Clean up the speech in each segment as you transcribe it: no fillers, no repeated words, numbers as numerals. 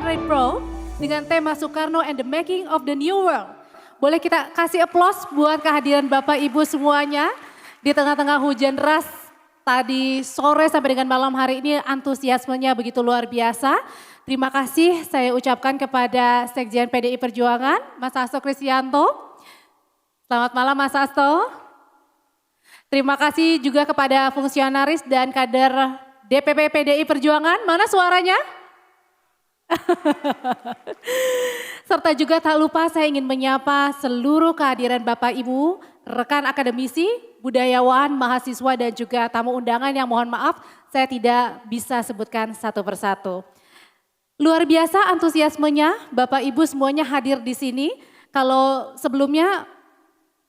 Reybrouck dengan tema Sukarno and the Making of the New World. Boleh kita kasih aplaus buat kehadiran Bapak Ibu semuanya di tengah-tengah hujan deras tadi sore sampai dengan malam hari ini, antusiasmenya begitu luar biasa. Terima kasih saya ucapkan kepada Sekjen PDI Perjuangan, Mas Hasto Kristianto. Selamat malam Mas Hasto. Terima kasih juga kepada fungsionaris dan kader DPP PDI Perjuangan. Mana suaranya? Serta juga tak lupa saya ingin menyapa seluruh kehadiran Bapak Ibu, rekan akademisi, budayawan, mahasiswa dan juga tamu undangan yang mohon maaf saya tidak bisa sebutkan satu persatu. Luar biasa antusiasmenya, Bapak Ibu semuanya hadir di sini. Kalau sebelumnya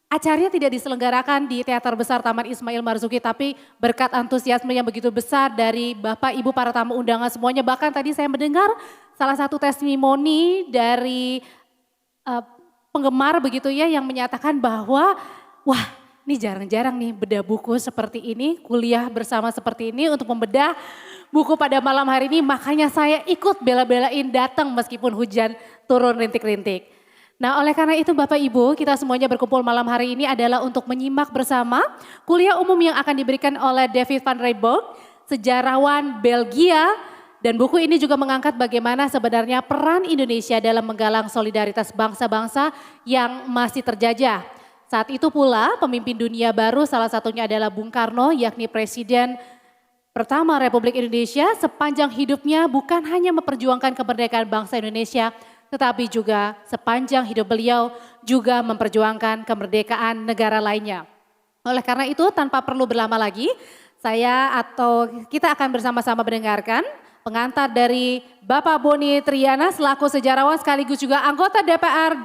acaranya tidak diselenggarakan di Teater Besar Taman Ismail Marzuki, tapi berkat antusiasme yang begitu besar dari Bapak Ibu para tamu undangan semuanya. Bahkan tadi saya mendengar salah satu testimoni dari penggemar begitu ya yang menyatakan bahwa wah ini jarang-jarang nih bedah buku seperti ini, kuliah bersama seperti ini untuk membedah buku pada malam hari ini. Makanya saya ikut bela-belain datang meskipun hujan turun rintik-rintik. Nah oleh karena itu Bapak Ibu kita semuanya berkumpul malam hari ini adalah untuk menyimak bersama kuliah umum yang akan diberikan oleh David van Reybrouck, sejarawan Belgia. Dan buku ini juga mengangkat bagaimana sebenarnya peran Indonesia dalam menggalang solidaritas bangsa-bangsa yang masih terjajah. Saat itu pula pemimpin dunia baru salah satunya adalah Bung Karno yakni Presiden pertama Republik Indonesia sepanjang hidupnya bukan hanya memperjuangkan kemerdekaan bangsa Indonesia, tetapi juga sepanjang hidup beliau juga memperjuangkan kemerdekaan negara lainnya. Oleh karena itu tanpa perlu berlama lagi, saya atau kita akan bersama-sama mendengarkan pengantar dari Bapak Boni Triana selaku sejarawan sekaligus juga anggota DPR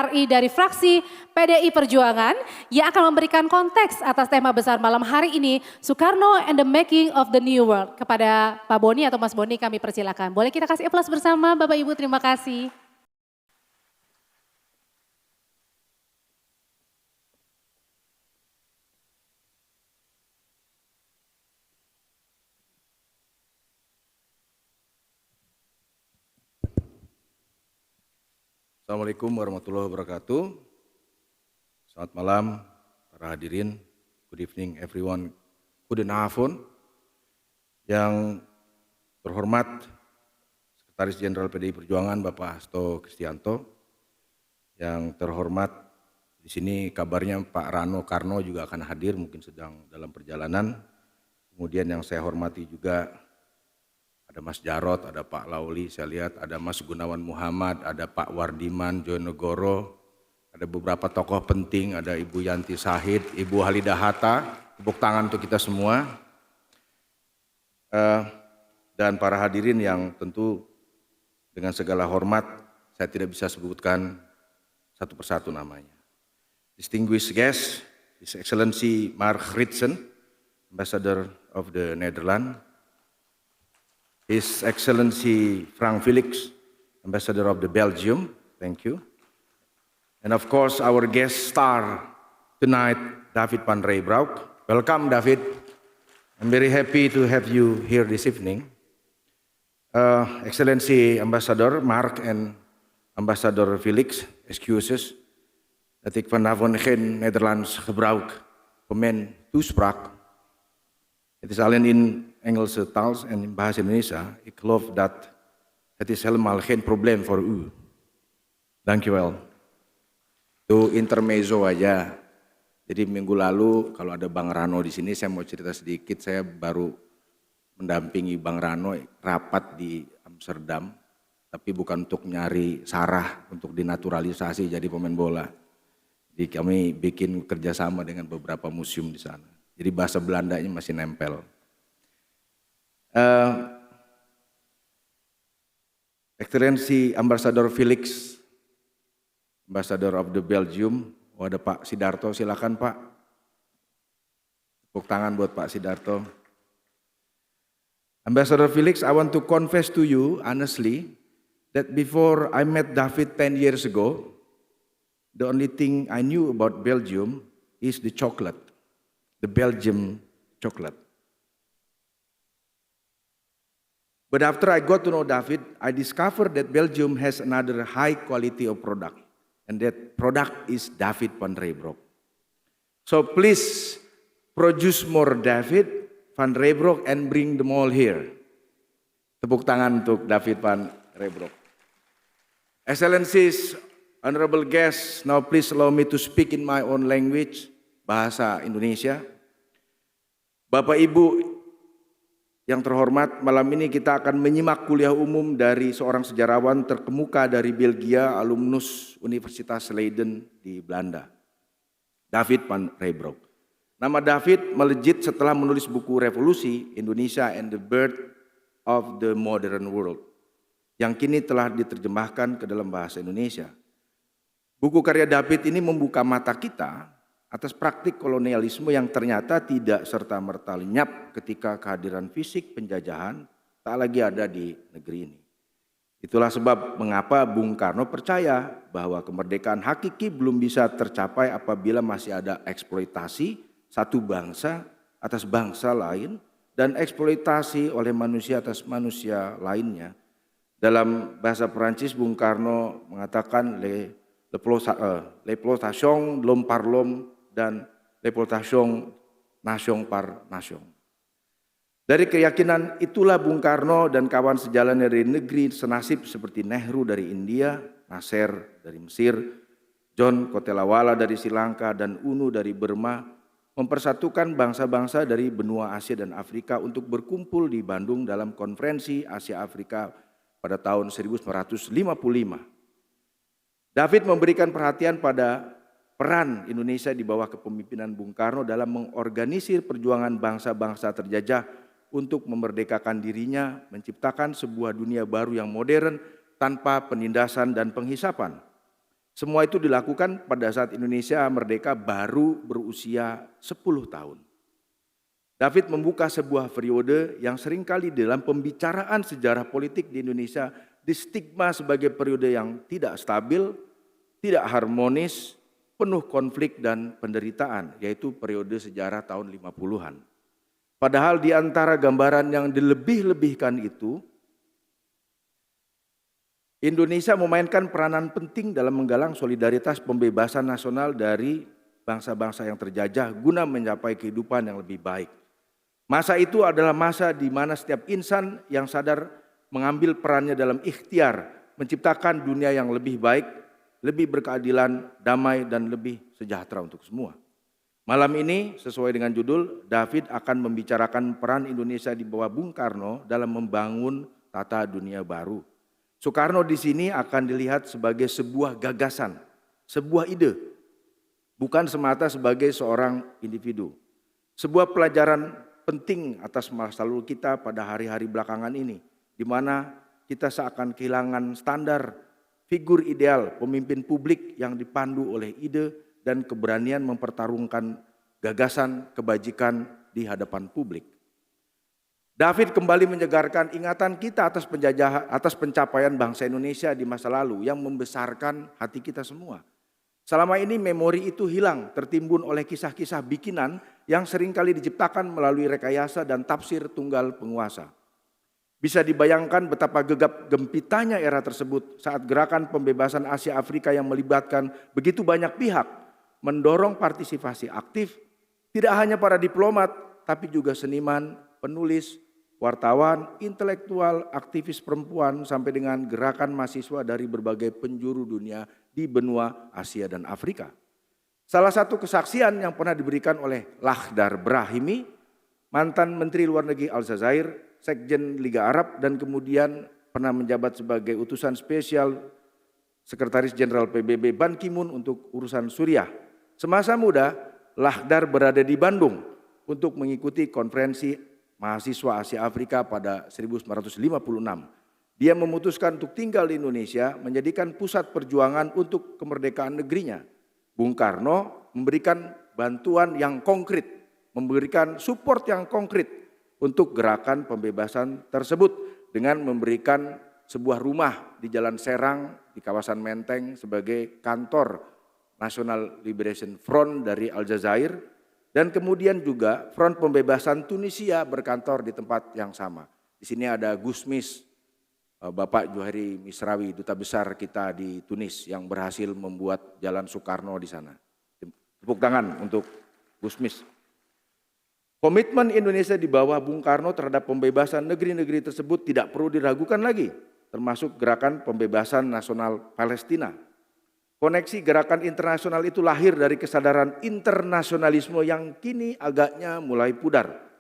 RI dari fraksi PDI Perjuangan yang akan memberikan konteks atas tema besar malam hari ini, Sukarno and the Making of the New World. Kepada Pak Boni atau Mas Boni kami persilakan. Boleh kita kasih aplaus bersama Bapak Ibu, terima kasih. Assalamualaikum warahmatullahi wabarakatuh. Selamat malam para hadirin. Good evening everyone. Goedenavond. Yang terhormat Sekretaris Jenderal PDI Perjuangan Bapak Hasto Kristianto. Yang terhormat di sini kabarnya Pak Karno juga akan hadir, mungkin sedang dalam perjalanan. Kemudian yang saya hormati juga ada Mas Jarot, ada Pak Lauli, saya lihat ada Mas Gunawan Muhammad, ada Pak Wardiman Jojonegoro, ada beberapa tokoh penting, ada Ibu Yanti Sahid, Ibu Halidah Hatta, tepuk tangan untuk kita semua. Dan para hadirin yang tentu dengan segala hormat saya tidak bisa sebutkan satu persatu namanya. Distinguished guest, His Excellency Mark Ritsen, Ambassador of the Netherlands, His Excellency Frank Felix, Ambassador of the Belgium, thank you. And of course our guest star tonight, David van Reybrouck. Welcome David, I'm very happy to have you here this evening. Excellency Ambassador Mark and Ambassador Felix, excuses dat ik vanavond geen Nederlands gebruik voor mijn toespraak. Het is alleen in Engelse taal en in bahasa Indonesia. Ik geloof dat het is helemaal geen probleem voor u. Dankjewel. Itu intermezzo aja. Jadi minggu lalu kalau ada Bang Rano di sini, saya mau cerita sedikit. Saya baru mendampingi Bang Rano rapat di Amsterdam, tapi bukan untuk nyari sarah untuk dinaturalisasi jadi pemain bola. Jadi kami bikin kerjasama dengan beberapa museum di sana. Jadi bahasa Belandanya masih nempel. Excellency Ambassador Felix, Ambassador of the Belgium. Oh, ada Pak Sidarto, silakan Pak. Tepuk tangan buat Pak Sidarto. Ambassador Felix, I want to confess to you honestly that before I met David 10 years ago, the only thing I knew about Belgium is the chocolate. The Belgium chocolate. But after I got to know David, I discovered that Belgium has another high quality of product. And that product is David van Reybrouck. So please produce more David van Reybrouck and bring them all here. Tepuk tangan untuk David van Reybrouck. Excellencies, honorable guests, now please allow me to speak in my own language, bahasa Indonesia. Bapak Ibu yang terhormat, malam ini kita akan menyimak kuliah umum dari seorang sejarawan terkemuka dari Belgia, alumnus Universitas Leiden di Belanda, David van Reybrouck. Nama David melejit setelah menulis buku Revolusi, Indonesia and the Birth of the Modern World, yang kini telah diterjemahkan ke dalam bahasa Indonesia. Buku karya David ini membuka mata kita atas praktik kolonialisme yang ternyata tidak serta-merta lenyap ketika kehadiran fisik penjajahan tak lagi ada di negeri ini. Itulah sebab mengapa Bung Karno percaya bahwa kemerdekaan hakiki belum bisa tercapai apabila masih ada eksploitasi satu bangsa atas bangsa lain dan eksploitasi oleh manusia atas manusia lainnya. Dalam bahasa Perancis Bung Karno mengatakan l'exploitation l'homme par l'homme dan l'exploitation nation par nation. Dari keyakinan itulah Bung Karno dan kawan sejalan dari negeri senasib seperti Nehru dari India, Nasser dari Mesir, John Kotelawala dari Sri Lanka, dan UNU dari Burma mempersatukan bangsa-bangsa dari benua Asia dan Afrika untuk berkumpul di Bandung dalam konferensi Asia Afrika pada tahun 1955. David memberikan perhatian pada peran Indonesia di bawah kepemimpinan Bung Karno dalam mengorganisir perjuangan bangsa-bangsa terjajah untuk memerdekakan dirinya, menciptakan sebuah dunia baru yang modern tanpa penindasan dan penghisapan. Semua itu dilakukan pada saat Indonesia merdeka baru berusia 10 tahun. David membuka sebuah periode yang seringkali dalam pembicaraan sejarah politik di Indonesia distigma sebagai periode yang tidak stabil, tidak harmonis, penuh konflik dan penderitaan, yaitu periode sejarah tahun 50-an. Padahal di antara gambaran yang dilebih-lebihkan itu, Indonesia memainkan peranan penting dalam menggalang solidaritas pembebasan nasional dari bangsa-bangsa yang terjajah guna mencapai kehidupan yang lebih baik. Masa itu adalah masa di mana setiap insan yang sadar mengambil perannya dalam ikhtiar menciptakan dunia yang lebih baik, lebih berkeadilan, damai, dan lebih sejahtera untuk semua. Malam ini sesuai dengan judul, David akan membicarakan peran Indonesia di bawah Bung Karno dalam membangun tata dunia baru. Sukarno di sini akan dilihat sebagai sebuah gagasan, sebuah ide, bukan semata sebagai seorang individu. Sebuah pelajaran penting atas masa lalu kita pada hari-hari belakangan ini, di mana kita seakan kehilangan standar figur ideal pemimpin publik yang dipandu oleh ide dan keberanian mempertarungkan gagasan kebajikan di hadapan publik. David kembali menyegarkan ingatan kita atas pencapaian bangsa Indonesia di masa lalu yang membesarkan hati kita semua. Selama ini memori itu hilang, tertimbun oleh kisah-kisah bikinan yang seringkali diciptakan melalui rekayasa dan tafsir tunggal penguasa. Bisa dibayangkan betapa gegap gempitanya era tersebut saat gerakan pembebasan Asia Afrika yang melibatkan begitu banyak pihak mendorong partisipasi aktif tidak hanya para diplomat tapi juga seniman, penulis, wartawan, intelektual, aktivis perempuan sampai dengan gerakan mahasiswa dari berbagai penjuru dunia di benua Asia dan Afrika. Salah satu kesaksian yang pernah diberikan oleh Lakhdar Brahimi, mantan Menteri Luar Negeri Aljazair, Sekjen Liga Arab, dan kemudian pernah menjabat sebagai utusan spesial Sekretaris Jenderal PBB Ban Ki-moon untuk urusan Suriah. Semasa muda, Lakhdar berada di Bandung untuk mengikuti konferensi mahasiswa Asia Afrika pada 1956. Dia memutuskan untuk tinggal di Indonesia, menjadikan pusat perjuangan untuk kemerdekaan negerinya. Bung Karno memberikan bantuan yang konkret, memberikan support yang konkret untuk gerakan pembebasan tersebut dengan memberikan sebuah rumah di Jalan Serang di kawasan Menteng sebagai kantor National Liberation Front dari Aljazair, dan kemudian juga Front Pembebasan Tunisia berkantor di tempat yang sama. Di sini ada Gusmis, Bapak Johari Misrawi, Duta Besar kita di Tunis yang berhasil membuat Jalan Sukarno di sana. Tepuk tangan untuk Gusmis. Komitmen Indonesia di bawah Bung Karno terhadap pembebasan negeri-negeri tersebut tidak perlu diragukan lagi, termasuk gerakan pembebasan nasional Palestina. Koneksi gerakan internasional itu lahir dari kesadaran internasionalisme yang kini agaknya mulai pudar.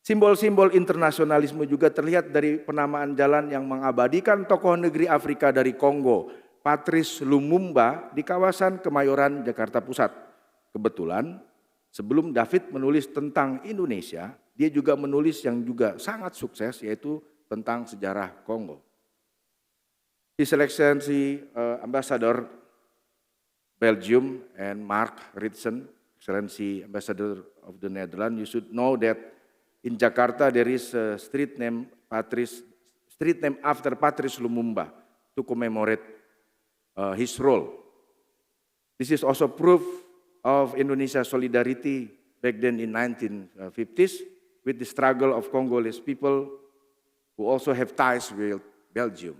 Simbol-simbol internasionalisme juga terlihat dari penamaan jalan yang mengabadikan tokoh negeri Afrika dari Kongo, Patrice Lumumba di kawasan Kemayoran, Jakarta Pusat. Kebetulan sebelum David menulis tentang Indonesia, dia juga menulis yang juga sangat sukses, yaitu tentang sejarah Kongo. His Excellency Ambassador Belgium and Mark Ritsen, Excellency Ambassador of the Netherlands, you should know that in Jakarta there is a street name after Patrice Lumumba to commemorate his role. This is also proof of Indonesia's solidarity back then in 1950s with the struggle of Congolese people who also have ties with Belgium.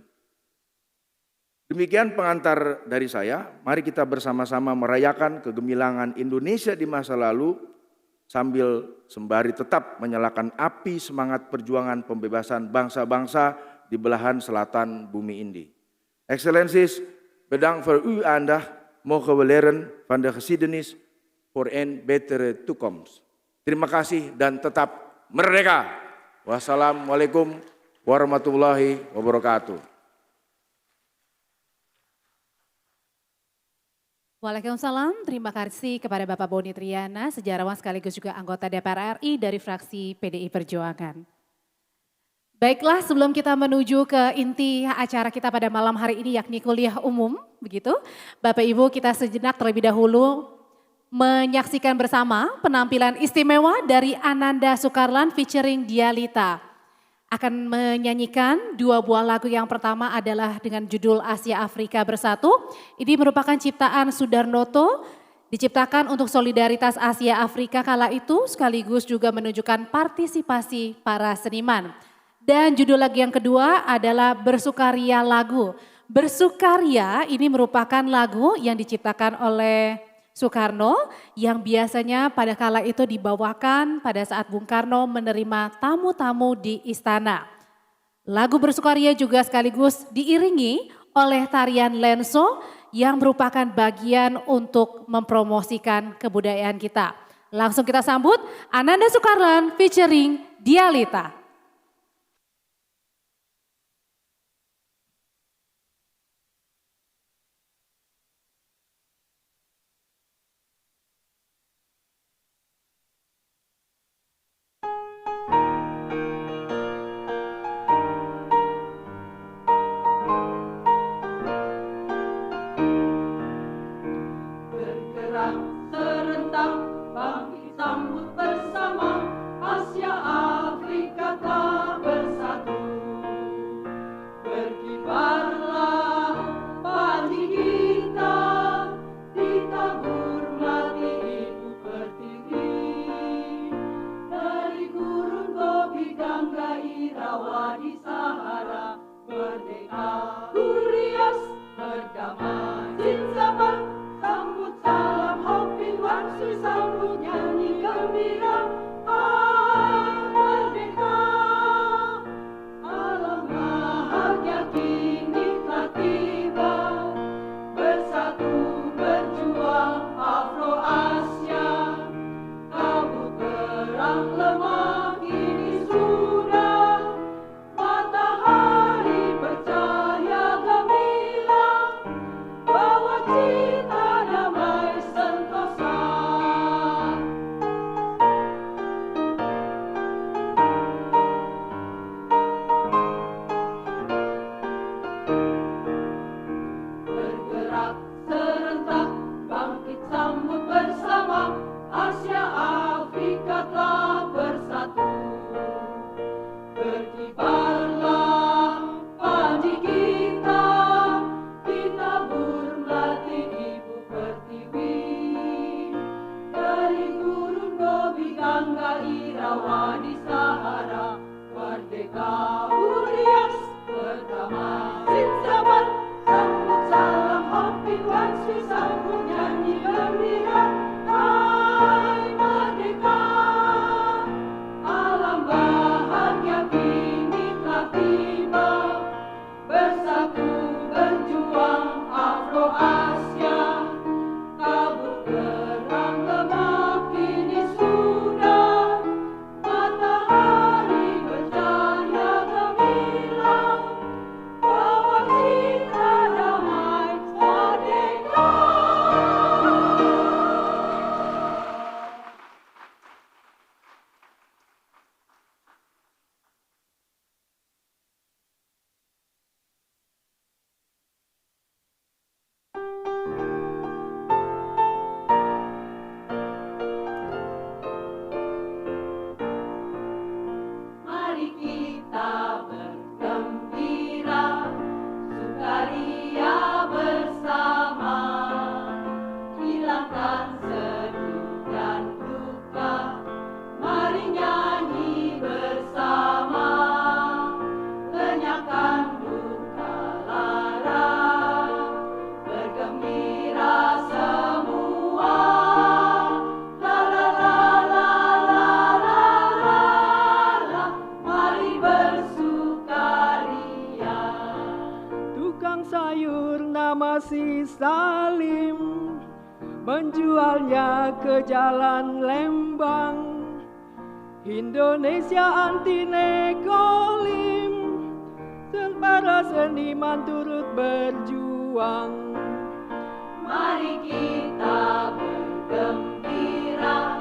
Demikian pengantar dari saya, mari kita bersama-sama merayakan kegemilangan Indonesia di masa lalu sambil sembari tetap menyalakan api semangat perjuangan pembebasan bangsa-bangsa di belahan selatan bumi ini. Excellencies, bedankt voor uw aandacht. Mogen we leren van de geschiedenis voor een betere toekomst. Terima kasih dan tetap merdeka. Wassalamualaikum warahmatullahi wabarakatuh. Waalaikumsalam, terima kasih kepada Bapak Boni Triana, sejarawan sekaligus juga anggota DPR RI dari fraksi PDI Perjuangan. Baiklah, sebelum kita menuju ke inti acara kita pada malam hari ini yakni kuliah umum, begitu. Bapak Ibu, kita sejenak terlebih dahulu menyaksikan bersama penampilan istimewa dari Ananda Sukarlan featuring Dialita. Akan menyanyikan dua buah lagu, yang pertama adalah dengan judul Asia Afrika Bersatu. Ini merupakan ciptaan Sudarnoto, diciptakan untuk solidaritas Asia Afrika kala itu sekaligus juga menunjukkan partisipasi para seniman. Dan judul lagu yang kedua adalah Bersukaria Lagu. Bersukaria ini merupakan lagu yang diciptakan oleh Sukarno yang biasanya pada kala itu dibawakan pada saat Bung Karno menerima tamu-tamu di istana. Lagu Bersukaria juga sekaligus diiringi oleh tarian lenso yang merupakan bagian untuk mempromosikan kebudayaan kita. Langsung kita sambut Ananda Sukarlan featuring Dialita. Di Sahara, merdeka. Salim menjualnya ke jalan Lembang. Indonesia anti nekolim, para seniman turut berjuang. Mari kita bergembira,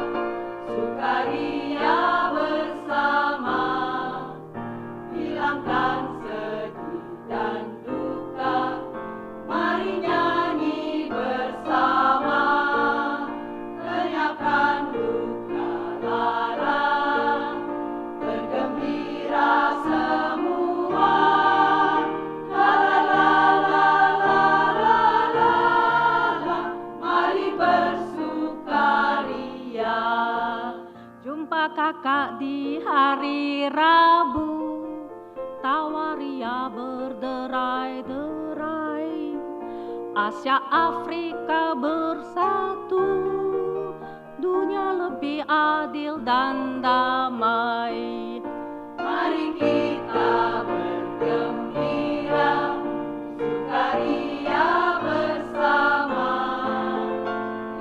sukaria bersama, hilangkan sedih dan duka. Mari nyanyi bersama, lenyapkan duka lara, bergembira semua. La la la la la la la la, mari bersukaria. Jumpa kakak di hari Rabu, tawaria berderai-derai. Asia Afrika bersatu, dunia lebih adil dan damai. Mari kita bergembira, sukaria bersama,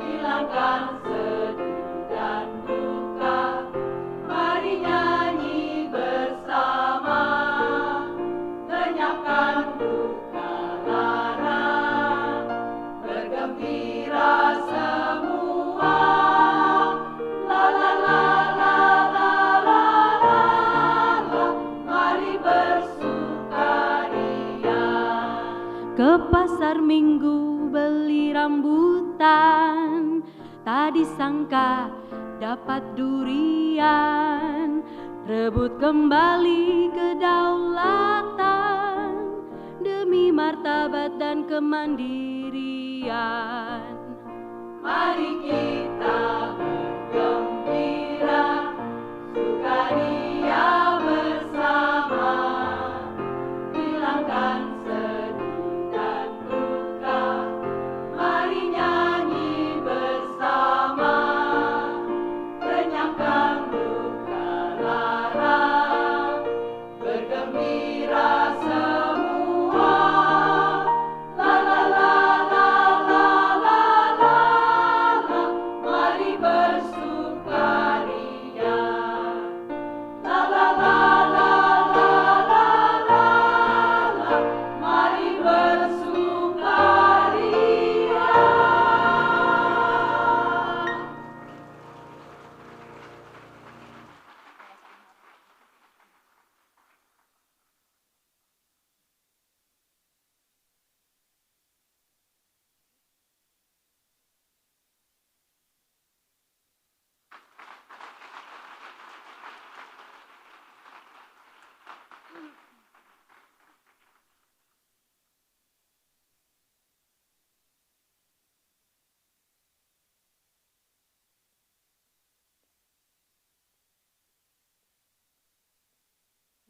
hilangkan sedih dan duka. Mari nyanyi bersama, lenyapkan duka lara, bergembira semua. La la la la la la la la, mari bersukaria. Ke pasar minggu beli rambutan, tak disangka dapat durian. Rebut kembali kedaulatan, demi martabat dan kemandirian. Mari kita bergembira, sukaria bersama, hilangkan sedih dan duka. Mari nyanyi bersama, lenyapkan duka lara, bergembira semua. La la la la la la la la, mari bersukaria. La la la la la la la la, mari bersukaria.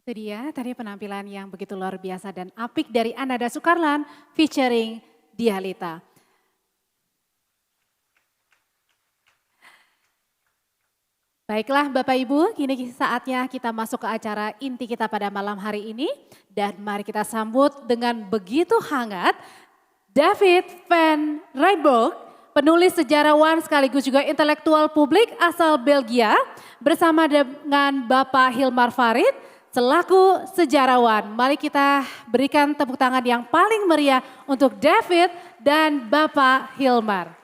Itu dia tadi penampilan yang begitu luar biasa dan apik dari Ananda Sukarlan featuring Dialita. Baiklah Bapak Ibu, kini saatnya kita masuk ke acara inti kita pada malam hari ini. Dan mari kita sambut dengan begitu hangat David van Reybrouck, penulis sejarawan sekaligus juga intelektual publik asal Belgia. Bersama dengan Bapak Hilmar Farid selaku sejarawan. Mari kita berikan tepuk tangan yang paling meriah untuk David dan Bapak Hilmar.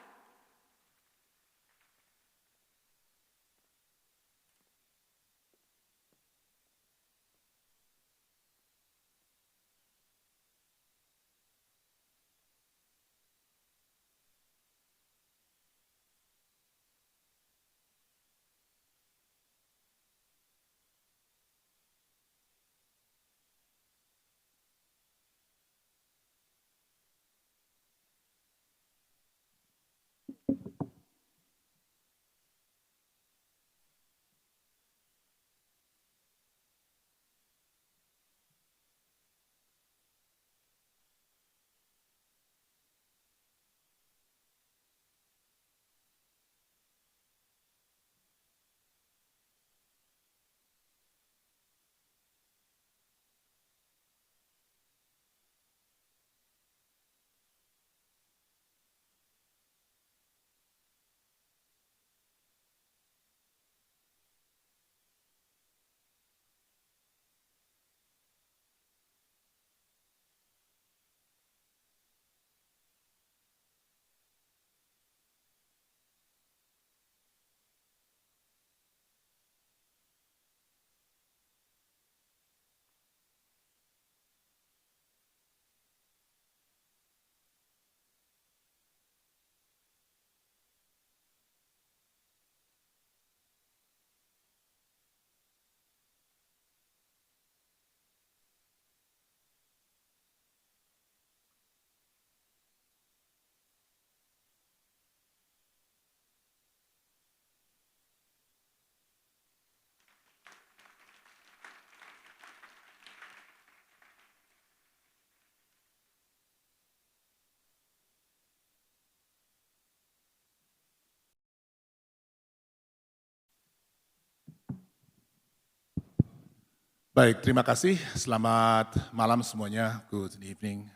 Baik, terima kasih. Selamat malam semuanya. Good evening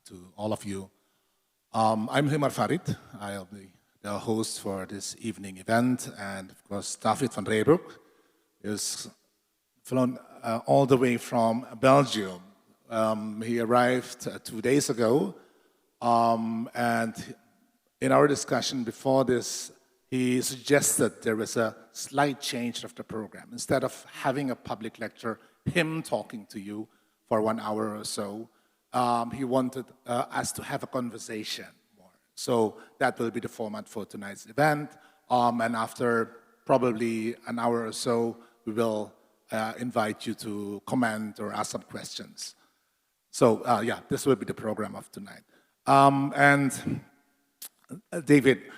to all of you. I'm Himar Farid. I'll be the host for this evening event. And of course, David van Reybrouck is flown all the way from Belgium. He arrived 2 days ago. And in our discussion before this, he suggested there was a slight change of the program. Instead of having a public lecture, him talking to you for 1 hour or so, he wanted us to have a conversation more. So that will be the format for tonight's event. And after probably an hour or so, we will invite you to comment or ask some questions. So yeah, this will be the program of tonight. And David,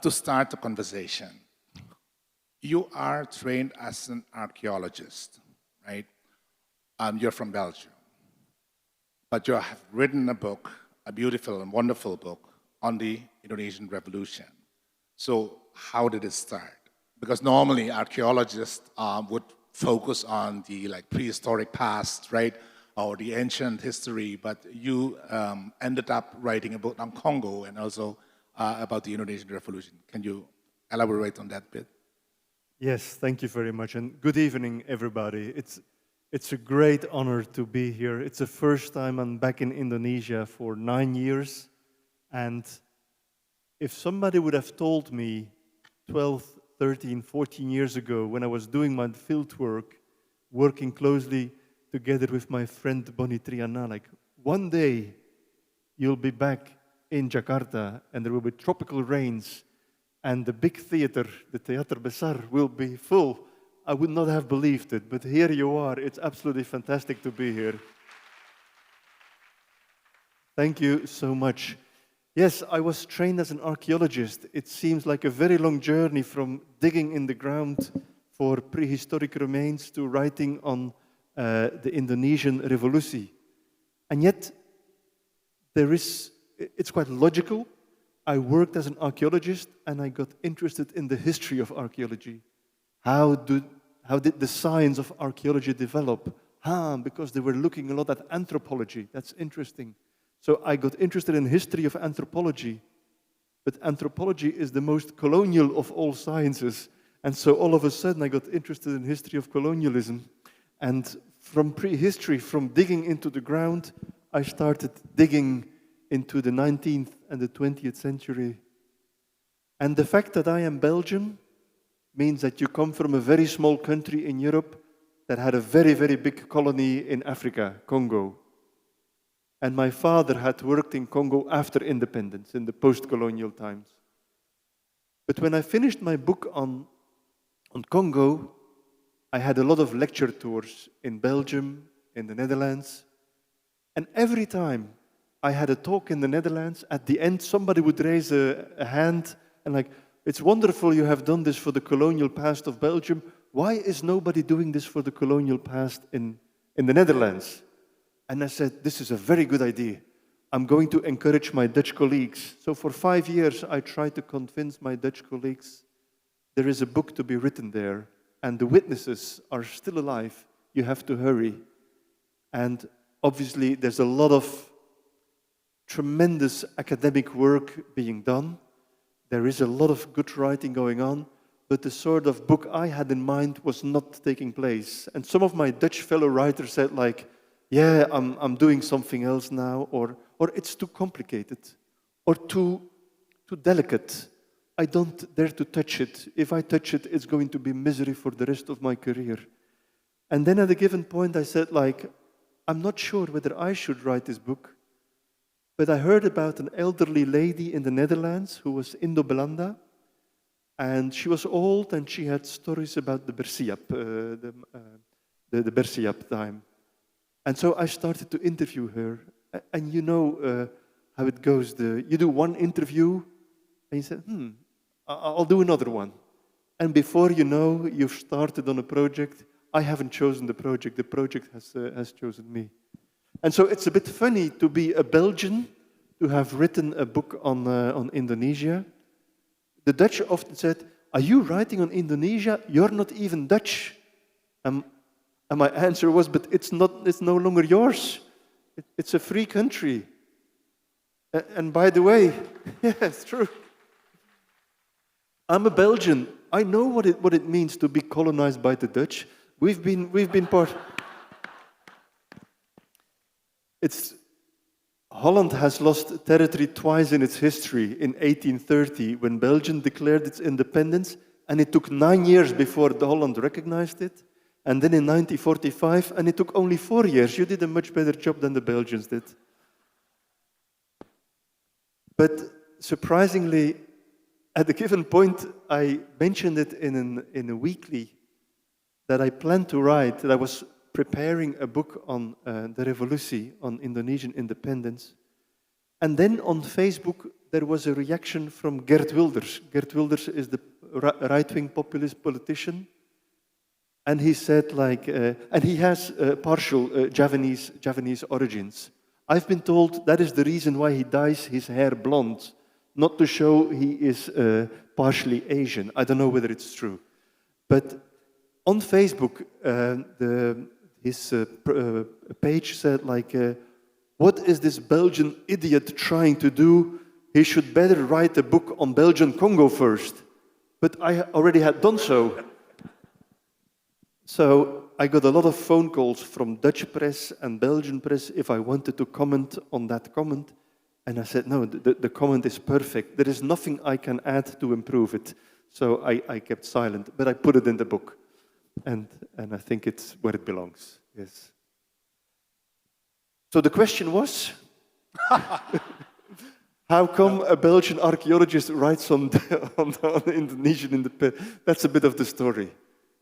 to start the conversation, you are trained as an archaeologist, right? You're from Belgium, but you have written a book, a beautiful and wonderful book on the Indonesian Revolution. So how did it start? Because normally archaeologists would focus on the prehistoric past, right? Or the ancient history, but you ended up writing a book on Congo and also about the Indonesian Revolution. Can you elaborate on that bit? Yes, thank you very much, and good evening, everybody. It's a great honor to be here. It's the first time I'm back in Indonesia for 9 years, and if somebody would have told me 12, 13, 14 years ago when I was doing my field work, working closely together with my friend Boni Triana, one day you'll be back in Jakarta and there will be tropical rains and the big theater, the Teater Besar, will be full, I would not have believed it. But here you are. It's absolutely fantastic to be here. Thank you so much. Yes, I was trained as an archaeologist. It seems like a very long journey from digging in the ground for prehistoric remains to writing on the Indonesian Revolusi. And yet, it's quite logical. I worked as an archaeologist and I got interested in the history of archaeology. How did the science of archaeology develop? Because they were looking a lot at anthropology. That's interesting. So I got interested in history of anthropology. But anthropology is the most colonial of all sciences. And so all of a sudden I got interested in history of colonialism. And from prehistory, from digging into the ground, I started digging into the 19th and the 20th century. And the fact that I am Belgian means that you come from a very small country in Europe that had a very, very big colony in Africa, Congo. And my father had worked in Congo after independence, in the post-colonial times. But when I finished my book on Congo, I had a lot of lecture tours in Belgium, in the Netherlands. And every time I had a talk in the Netherlands, at the end somebody would raise a hand and it's wonderful you have done this for the colonial past of Belgium. Why is nobody doing this for the colonial past in the Netherlands? And I said, this is a very good idea. I'm going to encourage my Dutch colleagues. So for 5 years, I tried to convince my Dutch colleagues there is a book to be written there, and the witnesses are still alive. You have to hurry. And obviously, there's a lot of tremendous academic work being done. There is a lot of good writing going on, but the sort of book I had in mind was not taking place. And some of my Dutch fellow writers said yeah, I'm doing something else now, or it's too complicated, or too delicate. I don't dare to touch it. If I touch it, it's going to be misery for the rest of my career. And then at a given point, I said, I'm not sure whether I should write this book, but I heard about an elderly lady in the Netherlands who was Indo-Belanda, and she was old, and she had stories about the Bersiap, the Bersiap time. And so I started to interview her. And you know how it goes. You do one interview, and you say, I'll do another one. And before you know, you've started on a project. I haven't chosen the project has chosen me. And so it's a bit funny to be a Belgian, to have written a book on Indonesia. The Dutch often said, are you writing on Indonesia? You're not even Dutch. And my answer was, but it's no longer yours. It's a free country. And by the way, yeah, it's true. I'm a Belgian. I know what it means to be colonized by the Dutch. We've been part. Holland has lost territory twice in its history. In 1830, when Belgium declared its independence, and it took 9 years before Holland recognized it. And then in 1945, and it took only 4 years. You did a much better job than the Belgians did. But surprisingly, at a given point, I mentioned it in a weekly that I planned to write, that I was preparing a book on the Revolusi, on Indonesian independence. And then on Facebook, there was a reaction from Geert Wilders. Geert Wilders is the right-wing populist politician. And he said, and he has partial Javanese origins. I've been told that is the reason why he dyes his hair blonde, not to show he is partially Asian. I don't know whether it's true. But on Facebook, his page said, what is this Belgian idiot trying to do? He should better write a book on Belgian Congo first. But I already had done so. So I got a lot of phone calls from Dutch press and Belgian press if I wanted to comment on that comment. And I said, no, the comment is perfect. There is nothing I can add to improve it. So I kept silent, but I put it in the book. And I think it's where it belongs, yes. So the question was, how come a Belgian archaeologist writes on Indonesian independence? That's a bit of the story.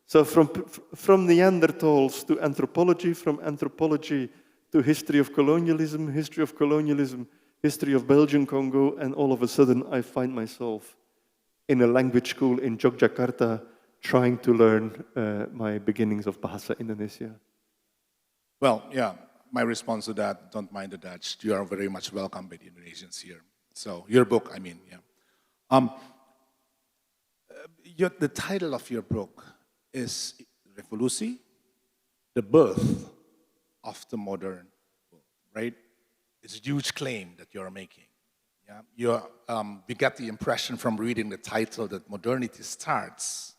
So from Neanderthals to anthropology, from anthropology to history of colonialism, history of Belgian Congo, and all of a sudden I find myself in a language school in Jakarta trying to learn my beginnings of Bahasa Indonesia. Well, yeah, my response to that, don't mind the Dutch. You are very much welcome by the Indonesians here. So your book, I mean, yeah. The title of your book is Revolusi, the birth of the modern world, right? It's a huge claim that you're making. Yeah, we get the impression from reading the title that modernity starts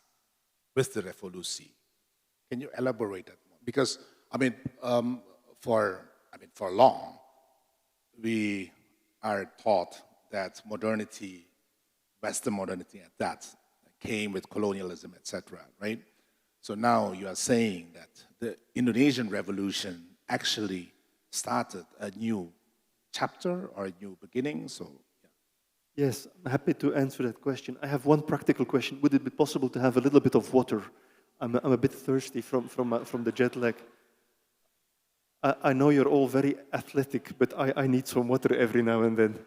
with the Revolusi. Can you elaborate that more? Because for long, we are taught that modernity, Western modernity at that, came with colonialism, etc., right? So now you are saying that the Indonesian Revolution actually started a new chapter or a new beginning, so... Yeah. Yes, I'm happy to answer that question. I have one practical question. Would it be possible to have a little bit of water? I'm a bit thirsty from the jet lag. I know you're all very athletic, but I need some water every now and then.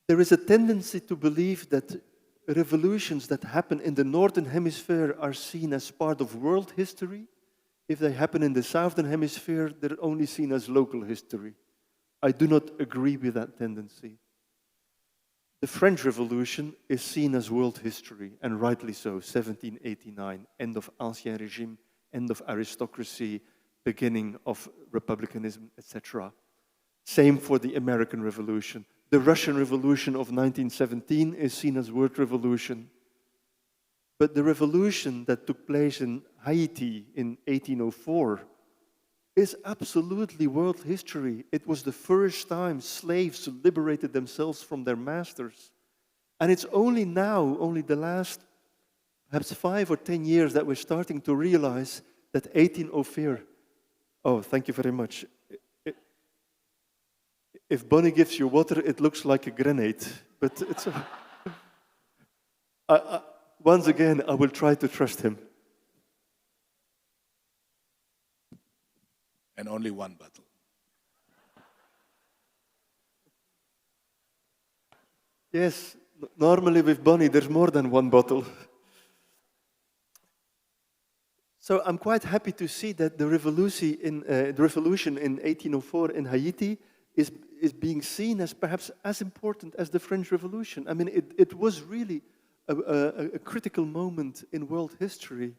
There is a tendency to believe that revolutions that happen in the Northern Hemisphere are seen as part of world history. If they happen in the Southern Hemisphere, they're only seen as local history. I do not agree with that tendency. The French Revolution is seen as world history, and rightly so, 1789, end of Ancien Régime, end of aristocracy, beginning of republicanism, etc. Same for the American Revolution. The Russian Revolution of 1917 is seen as world revolution. But the revolution that took place in Haiti in 1804 is absolutely world history. It was the first time slaves liberated themselves from their masters. And it's only now, only the last perhaps 5 or 10 years that we're starting to realize that 1804, oh, thank you very much. If Bonnie gives you water, it looks like a grenade. But it's once again, I will try to trust him. And only one bottle. Yes, normally with Bonnie, there's more than one bottle. So I'm quite happy to see that the revolution in 1804 in Haiti is being seen as perhaps as important as the French Revolution. I mean, it was really a critical moment in world history.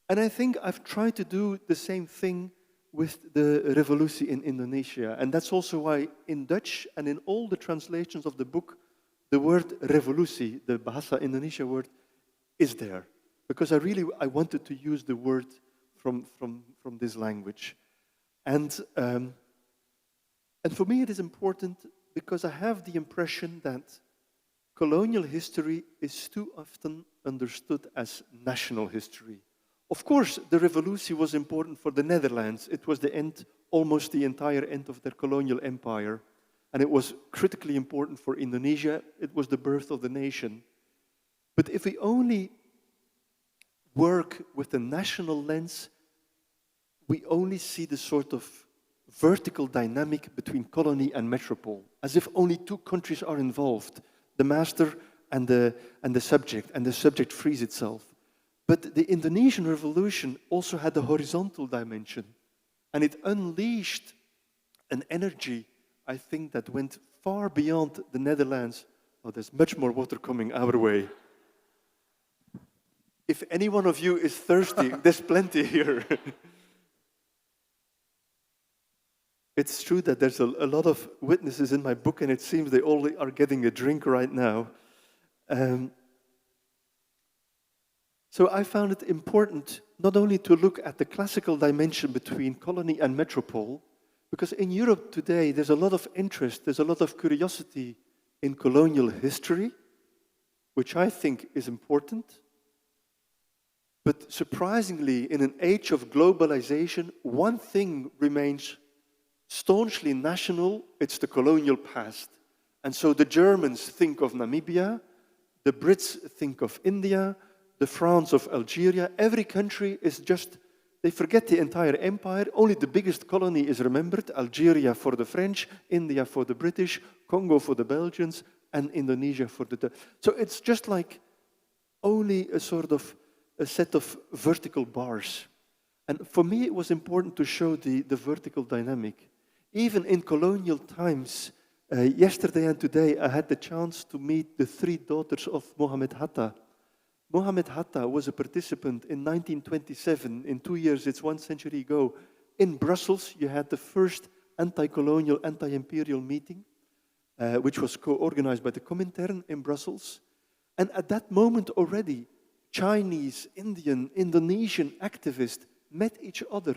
And I think I've tried to do the same thing with the Revolusi in Indonesia. And that's also why in Dutch and in all the translations of the book, the word Revolusi, the Bahasa Indonesia word, is there. Because I wanted to use the word from this language. And for me it is important because I have the impression that colonial history is too often understood as national history. Of course, the Revolusi was important for the Netherlands. It was the end, almost the entire end of their colonial empire. And it was critically important for Indonesia. It was the birth of the nation. But if we only work with a national lens, we only see the sort of vertical dynamic between colony and metropole, as if only two countries are involved, the master and the subject, and the subject frees itself. But the Indonesian Revolution also had a horizontal dimension, and it unleashed an energy, I think, that went far beyond the Netherlands. Oh, there's much more water coming our way. If any one of you is thirsty, there's plenty here. It's true that there's a lot of witnesses in my book, and it seems they all are getting a drink right now. So I found it important not only to look at the classical dimension between colony and metropole, because in Europe today there's a lot of interest, there's a lot of curiosity in colonial history, which I think is important. But surprisingly, in an age of globalization, one thing remains staunchly national, it's the colonial past. And so the Germans think of Namibia, the Brits think of India, the France of Algeria. Every country is just, they forget the entire empire. Only the biggest colony is remembered. Algeria for the French, India for the British, Congo for the Belgians, and Indonesia for the Dutch. So it's just like only a sort of a set of vertical bars. And for me, it was important to show the vertical dynamic. Even in colonial times, yesterday and today, I had the chance to meet the three daughters of Mohammed Hatta. Mohammed Hatta was a participant in 1927. In 2 years, it's 1 century ago. In Brussels, you had the first anti-colonial, anti-imperial meeting, which was co-organized by the Comintern in Brussels. And at that moment already, Chinese, Indian, Indonesian activists met each other.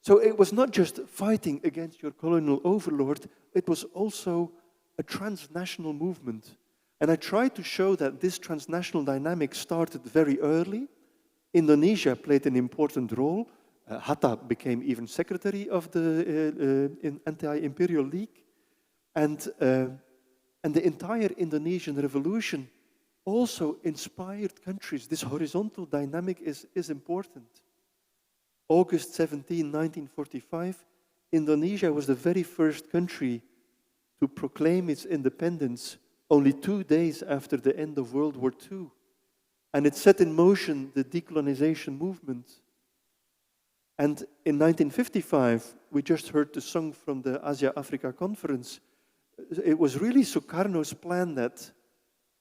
So it was not just fighting against your colonial overlord, it was also a transnational movement. And I tried to show that this transnational dynamic started very early. Indonesia played an important role. Hatta became even secretary of the Anti-Imperial League. And the entire Indonesian revolution also inspired countries. This horizontal dynamic is important. August 17, 1945, Indonesia was the very first country to proclaim its independence only 2 days after the end of World War II. And it set in motion the decolonization movement. And in 1955, we just heard the song from the Asia-Africa Conference. It was really Sukarno's plan that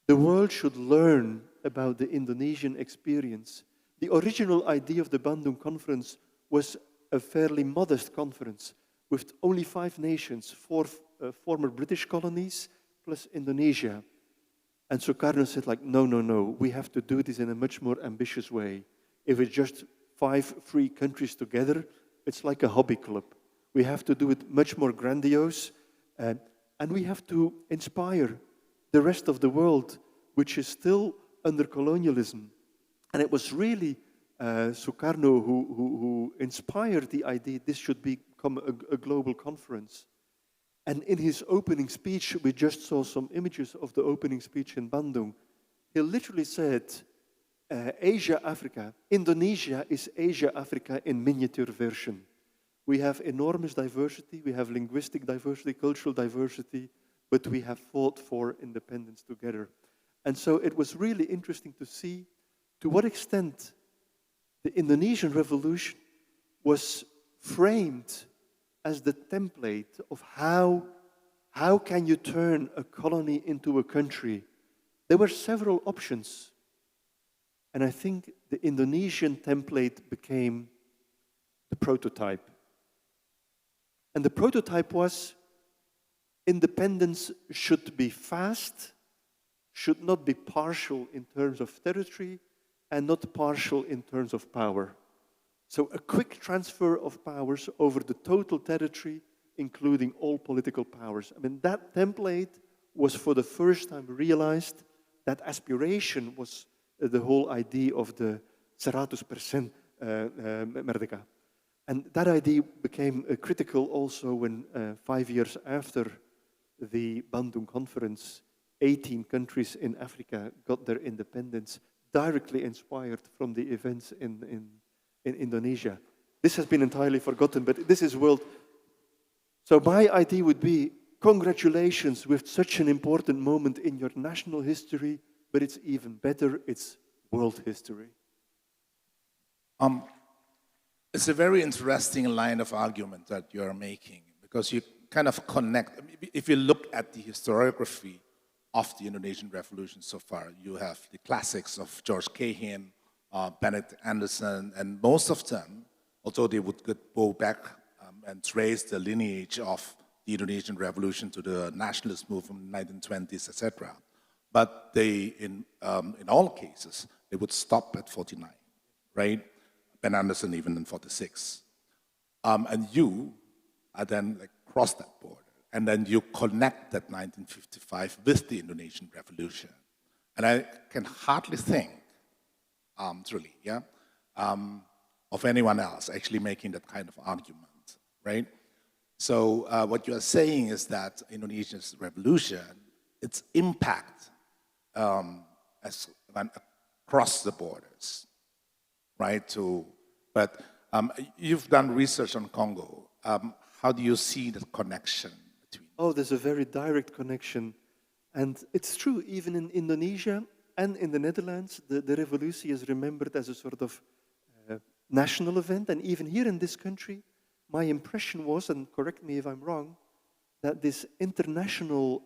the world should learn about the Indonesian experience. The original idea of the Bandung Conference was a fairly modest conference with only 5 nations, 4 former British colonies, plus Indonesia. And Sukarno said, like, no, we have to do this in a much more ambitious way. If it's just 5 free countries together, it's like a hobby club. We have to do it much more grandiose, and we have to inspire the rest of the world, which is still under colonialism. And it was really Sukarno who inspired the idea this should become a global conference. And in his opening speech, we just saw some images of the opening speech in Bandung. He literally said, Asia, Africa, Indonesia is Asia, Africa in miniature version. We have enormous diversity, we have linguistic diversity, cultural diversity, but we have fought for independence together. And so it was really interesting to see to what extent the Indonesian revolution was framed as the template of how can you turn a colony into a country there were several options. And I think the Indonesian template became the prototype. And the prototype was independence should be fast, should not be partial in terms of territory, and not partial in terms of power. So a quick transfer of powers over the total territory, including all political powers. I mean, that template was for the first time realized. That aspiration was the whole idea of the 100% merdeka. And that idea became critical also when 5 years after the Bandung Conference, 18 countries in Africa got their independence, directly inspired from the events in Indonesia. This has been entirely forgotten, but this is world. So my idea would be, congratulations with such an important moment in your national history, but it's even better, it's world history. It's a very interesting line of argument that you're making, because you kind of connect. If you look at the historiography of the Indonesian Revolution so far, you have the classics of George Cahin, Benedict Anderson, and most of them, although they would go back and trace the lineage of the Indonesian Revolution to the nationalist movement in the 1920s, etc. But they, in all cases, they would stop at 49, right? Ben Anderson even in 46. And you are then cross that border. And then you connect that 1955 with the Indonesian Revolution. And I can hardly think, truly, of anyone else actually making that kind of argument, right? So what you are saying is that Indonesia's revolution, its impact has gone across the borders, right? But you've done research on Congo. How do you see the connection between? Oh, there's a very direct connection. And it's true, even in Indonesia and in the Netherlands, the Revolusi is remembered as a sort of national event. And even here in this country, my impression was, and correct me if I'm wrong, that this international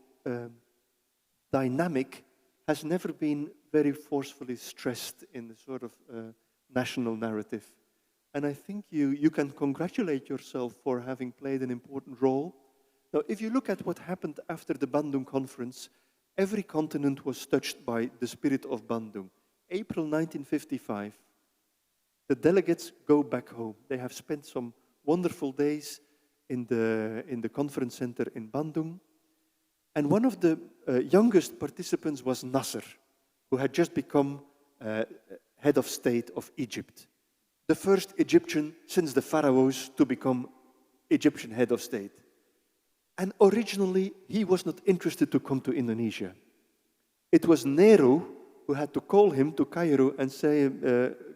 dynamic has never been very forcefully stressed in the sort of national narrative. And I think you can congratulate yourself for having played an important role. Now, if you look at what happened after the Bandung Conference, every continent was touched by the spirit of Bandung. April 1955, the delegates go back home. They have spent some wonderful days in the conference center in Bandung. And one of the youngest participants was Nasser, who had just become head of state of Egypt. The first Egyptian since the pharaohs to become Egyptian head of state. And originally, he was not interested to come to Indonesia. It was Nehru who had to call him to Cairo and say,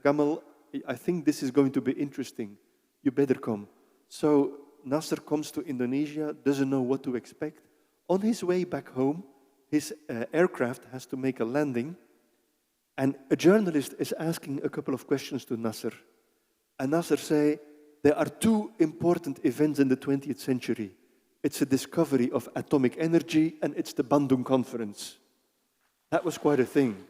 Gamal, I think this is going to be interesting. You better come. So Nasser comes to Indonesia, doesn't know what to expect. On his way back home, his aircraft has to make a landing, and a journalist is asking a couple of questions to Nasser. And Nasser say, there are two important events in the 20th century. It's a discovery of atomic energy, and it's the Bandung Conference. That was quite a thing.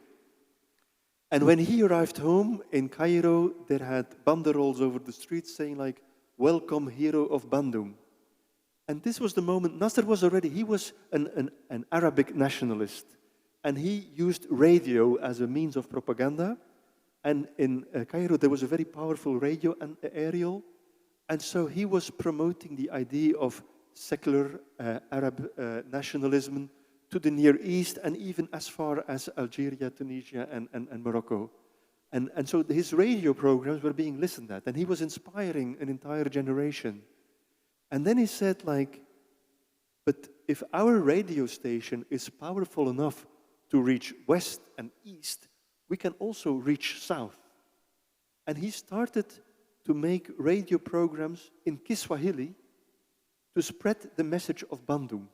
And when he arrived home in Cairo, there had banderoles over the streets saying like, welcome hero of Bandung. And this was the moment, Nasser was already, he was an Arabic nationalist. And he used radio as a means of propaganda. And in Cairo, there was a very powerful radio and aerial. And so he was promoting the idea of secular Arab nationalism to the Near East and even as far as Algeria, Tunisia, and Morocco. And so his radio programs were being listened at, and he was inspiring an entire generation. And then he said, like, but if our radio station is powerful enough to reach West and East, we can also reach South. And he started to make radio programs in Kiswahili to spread the message of Bandung.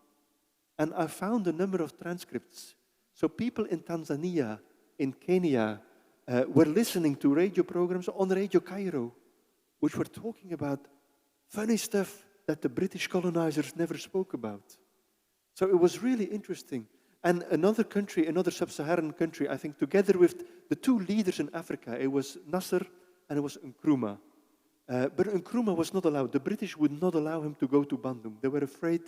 And I found a number of transcripts. So people in Tanzania, in Kenya, were listening to radio programs on Radio Cairo, which were talking about funny stuff that the British colonizers never spoke about. So it was really interesting. And another country, another sub-Saharan country, I think together with the two leaders in Africa, it was Nasser and it was Nkrumah. But Nkrumah was not allowed. The British would not allow him to go to Bandung. They were afraid.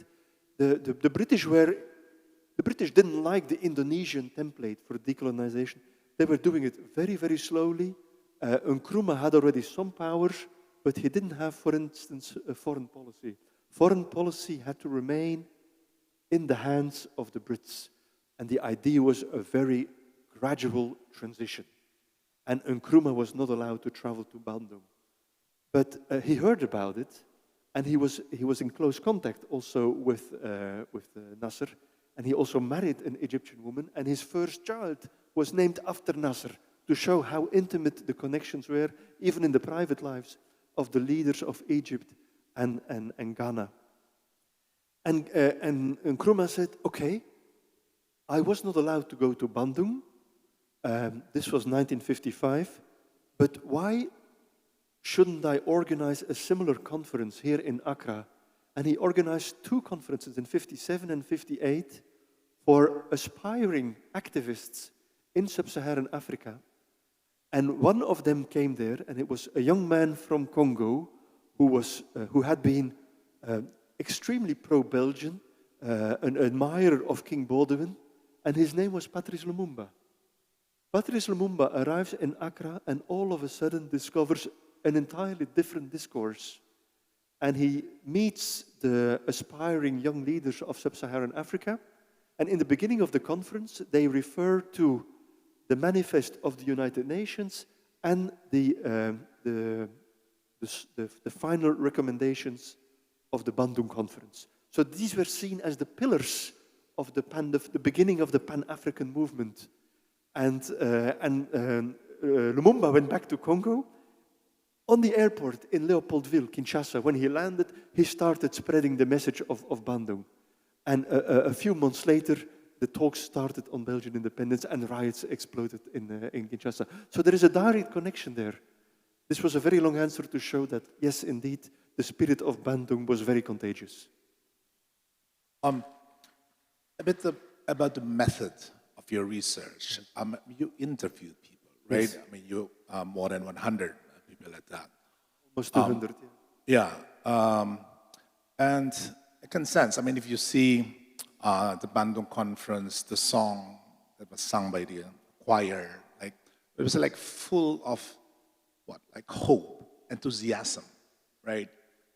The British didn't like the Indonesian template for decolonization. They were doing it very, very slowly. Nkrumah had already some powers, but he didn't have, for instance, a foreign policy. Foreign policy had to remain in the hands of the Brits. And the idea was a very gradual transition. And Nkrumah was not allowed to travel to Bandung. But he heard about it, and he was in close contact also with Nasser, and he also married an Egyptian woman, and his first child was named after Nasser to show how intimate the connections were, even in the private lives of the leaders of Egypt and Ghana. And Nkrumah said, okay, I was not allowed to go to Bandung. This was 1955, but why shouldn't I organize a similar conference here in Accra? And he organized two conferences in 57 and 58 for aspiring activists in sub-Saharan Africa. And one of them came there, and it was a young man from Congo who had been extremely pro-Belgian, an admirer of King Baudouin, and his name was Patrice Lumumba. Patrice Lumumba arrives in Accra and all of a sudden discovers an entirely different discourse. And he meets the aspiring young leaders of sub-Saharan Africa. And in the beginning of the conference, they refer to the manifest of the United Nations and the final recommendations of the Bandung Conference. So these were seen as the pillars of the beginning of the Pan-African movement. And Lumumba went back to Congo. On the airport in Leopoldville, Kinshasa, when he landed, he started spreading the message of Bandung. And a few months later, the talks started on Belgian independence and riots exploded in Kinshasa. So there is a direct connection there. This was a very long answer to show that, yes, indeed, the spirit of Bandung was very contagious. A bit about the method of your research. You interviewed people, right? Yes. I mean, you more than 100 people at that. Almost 200, yeah. And I can sense, I mean, if you see the Bandung conference, the song that was sung by the choir, like, it was like full of what? Like hope, enthusiasm, right?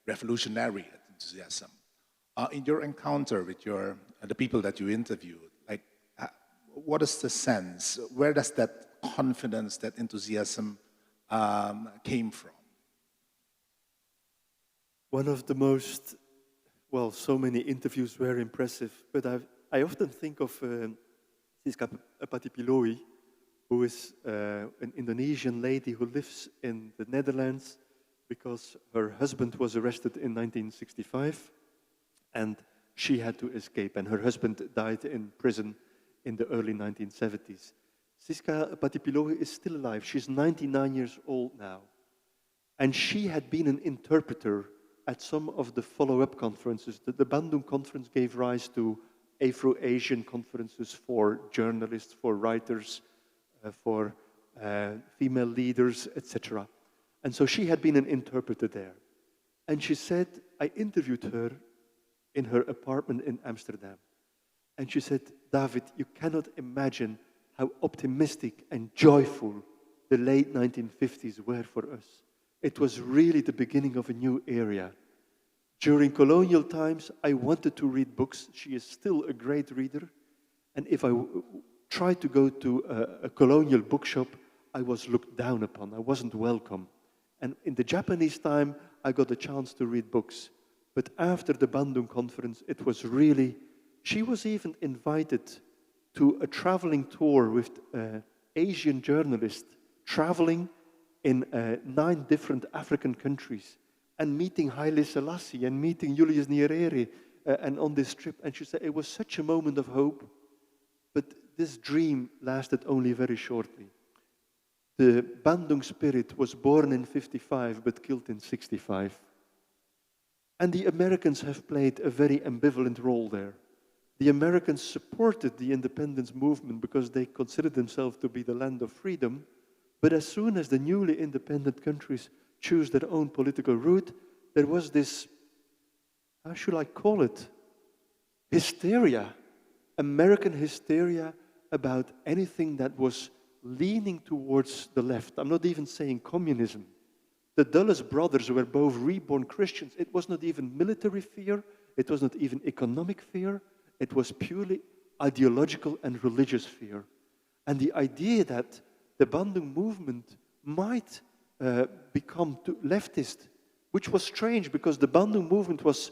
Revolutionary enthusiasm. In your encounter with the people that you interviewed, like, what is the sense? Where does that confidence, that enthusiasm came from? One of the most, well, so many interviews were impressive, but I often think of Siska Patipiloi, who is an Indonesian lady who lives in the Netherlands because her husband was arrested in 1965 and she had to escape, and her husband died in prison in the early 1970s. Siska Patipiloi is still alive. She's 99 years old now. And she had been an interpreter at some of the follow-up conferences. The Bandung conference gave rise to Afro-Asian conferences for journalists, for writers, for female leaders, etc. And so she had been an interpreter there. And she said, I interviewed her in her apartment in Amsterdam. And she said, David, you cannot imagine how optimistic and joyful the late 1950s were for us. It was really the beginning of a new era. During colonial times, I wanted to read books. She is still a great reader. And if I tried to go to a colonial bookshop, I was looked down upon. I wasn't welcome. And in the Japanese time, I got a chance to read books. But after the Bandung conference, it was really, she was even invited to a traveling tour with Asian journalists traveling in 9 different African countries and meeting Haile Selassie and meeting Julius Nyerere and on this trip. And she said it was such a moment of hope, but this dream lasted only very shortly. The Bandung spirit was born in 55 but killed in 65. And the Americans have played a very ambivalent role there. The Americans supported the independence movement because they considered themselves to be the land of freedom. But as soon as the newly independent countries choose their own political route, there was this, how should I call it, hysteria, American hysteria about anything that was leaning towards the left. I'm not even saying communism. The Dulles brothers were both reborn Christians. It was not even military fear. It was not even economic fear. It was purely ideological and religious fear. And the idea that the Bandung movement might become leftist, which was strange because the Bandung movement was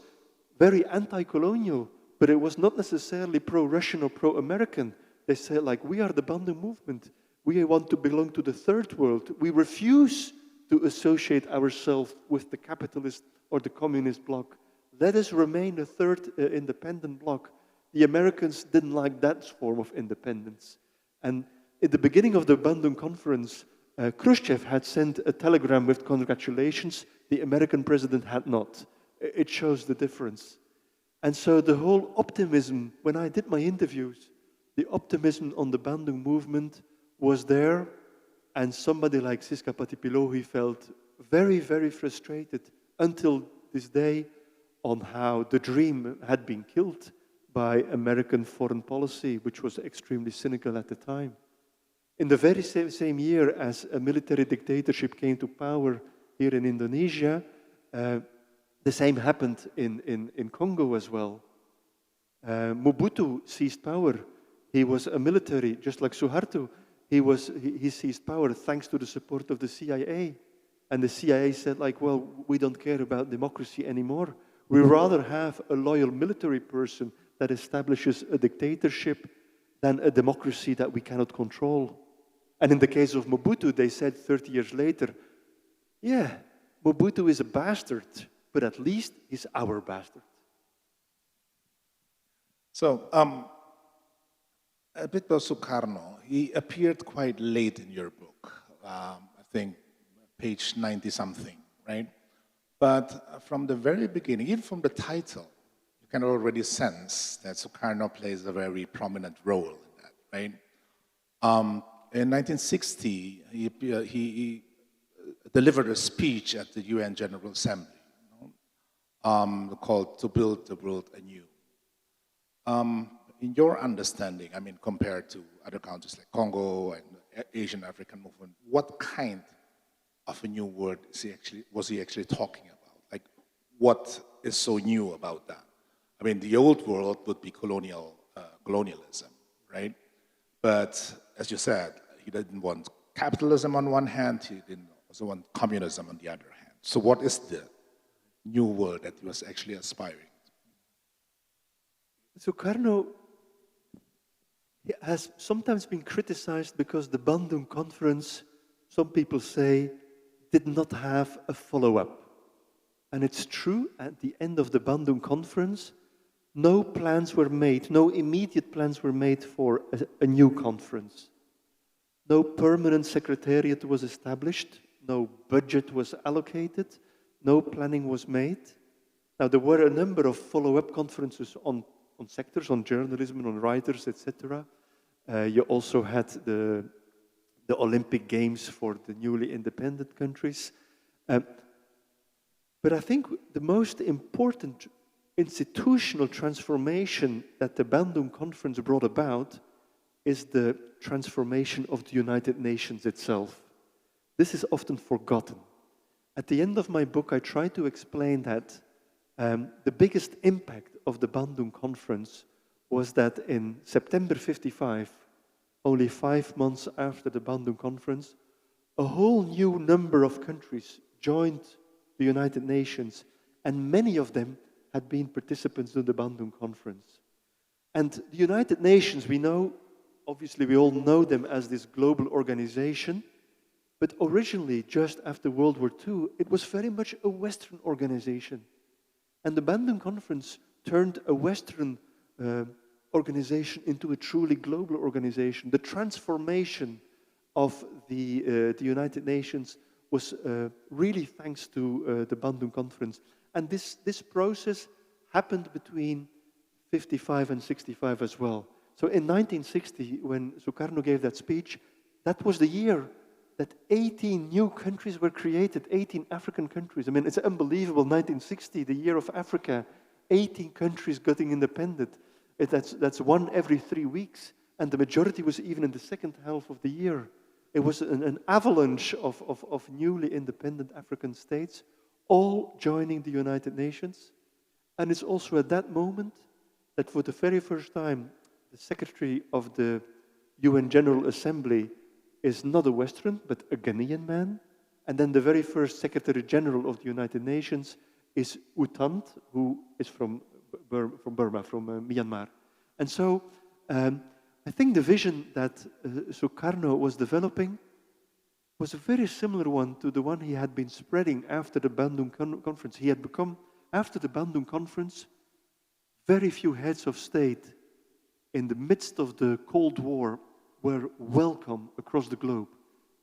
very anti-colonial, but it was not necessarily pro-Russian or pro-American. They said, like, we are the Bandung movement. We want to belong to the third world. We refuse to associate ourselves with the capitalist or the communist bloc. Let us remain a third independent bloc. The Americans didn't like that form of independence. And at the beginning of the Bandung conference, Khrushchev had sent a telegram with congratulations. The American president had not. It shows the difference. And so the whole optimism, when I did my interviews, the optimism on the Bandung movement was there, and somebody like Siska Patipilohi felt very, very frustrated until this day on how the dream had been killed by American foreign policy, which was extremely cynical at the time. In the very same year as a military dictatorship came to power here in Indonesia, the same happened in Congo as well. Mobutu seized power. He was a military, just like Suharto. He seized power thanks to the support of the CIA. And the CIA said, like, well, we don't care about democracy anymore. We rather have a loyal military person that establishes a dictatorship than a democracy that we cannot control. And in the case of Mobutu, they said 30 years later, yeah, Mobutu is a bastard, but at least he's our bastard. So, a bit about Sukarno. He appeared quite late in your book, I think page 90-something, right? But from the very beginning, even from the title, you can already sense that Sukarno plays a very prominent role in that, right? In 1960, he delivered a speech at the UN General Assembly, called "To Build the World Anew." In your understanding, I mean, compared to other countries like Congo and Asian African movement, what kind of a new world was he actually talking about? Like, what is so new about that? I mean, the old world would be colonialism, right? But as you said, he didn't want capitalism on one hand, he didn't also want communism on the other hand. So what is the new world that he was actually aspiring to? Sukarno has sometimes been criticized because the Bandung conference, some people say, did not have a follow-up. And it's true, at the end of the Bandung conference, no plans were made, no immediate plans were made for a new conference. No permanent secretariat was established, no budget was allocated, no planning was made. Now, there were a number of follow-up conferences on sectors, on journalism, on writers, etc. You also had the Olympic Games for the newly independent countries. But I think the most important institutional transformation that the Bandung Conference brought about is the transformation of the United Nations itself. This is often forgotten. At the end of my book, I try to explain that the biggest impact of the Bandung Conference was that in September 55, only 5 months after the Bandung Conference, a whole new number of countries joined the United Nations, and many of them had been participants in the Bandung Conference. And the United Nations, we know, obviously we all know them as this global organization, but originally, just after World War II, it was very much a Western organization. And the Bandung Conference turned a Western organization into a truly global organization. The transformation of the United Nations was really thanks to the Bandung Conference. And this process happened between 55 and 65 as well. So in 1960, when Sukarno gave that speech, that was the year that 18 new countries were created, 18 African countries. I mean, it's unbelievable, 1960, the year of Africa, 18 countries getting independent. That's one every 3 weeks, and the majority was even in the second half of the year. It was an avalanche of newly independent African states, all joining the United Nations. And it's also at that moment that for the very first time, the Secretary of the UN General Assembly is not a Western, but a Ghanaian man. And then the very first Secretary General of the United Nations is U Thant, who is from Burma, from Myanmar. And so I think the vision that Sukarno was developing was a very similar one to the one he had been spreading after the Bandung Conference. He had become, after the Bandung Conference, very few heads of state in the midst of the Cold War were welcome across the globe.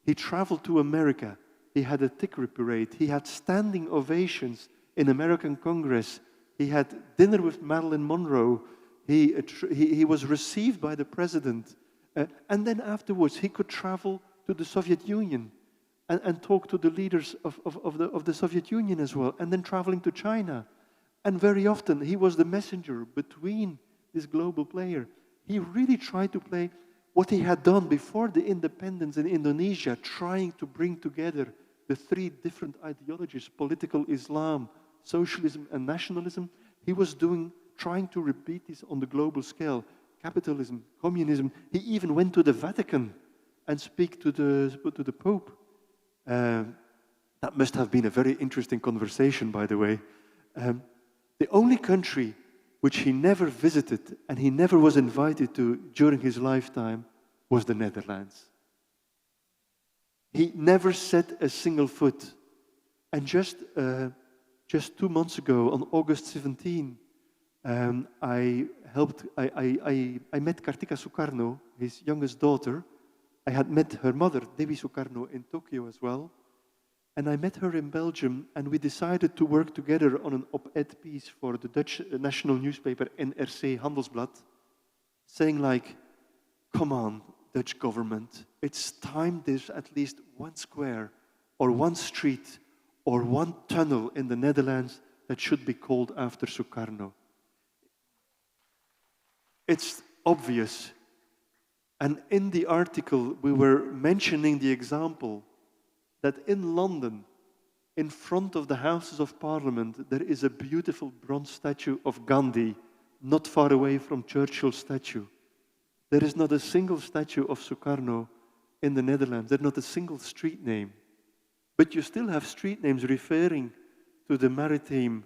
He traveled to America. He had a Tickery parade. He had standing ovations in American Congress. He had dinner with Marilyn Monroe. He was received by the president. And then afterwards, he could travel to the Soviet Union and talk to the leaders of the Soviet Union as well, and then traveling to China. And very often, he was the messenger between this global player. He really tried to play what he had done before the independence in Indonesia, trying to bring together the three different ideologies, political Islam, socialism, and nationalism. He was trying to repeat this on the global scale. Capitalism, communism. He even went to the Vatican and speak to the Pope. That must have been a very interesting conversation, by the way. The only country which he never visited and he never was invited to during his lifetime was the Netherlands. He never set a single foot. And just 2 months ago, on August 17, I met Kartika Sukarno, his youngest daughter. I had met her mother, Dewi Sukarno, in Tokyo as well. And I met her in Belgium, and we decided to work together on an op-ed piece for the Dutch national newspaper NRC Handelsblad, saying like, come on, Dutch government, it's time there's at least one square or one street or one tunnel in the Netherlands that should be called after Sukarno. It's obvious. And in the article, we were mentioning the example that in London, in front of the Houses of Parliament, there is a beautiful bronze statue of Gandhi, not far away from Churchill's statue. There is not a single statue of Sukarno in the Netherlands. There's not a single street name. But you still have street names referring to the maritime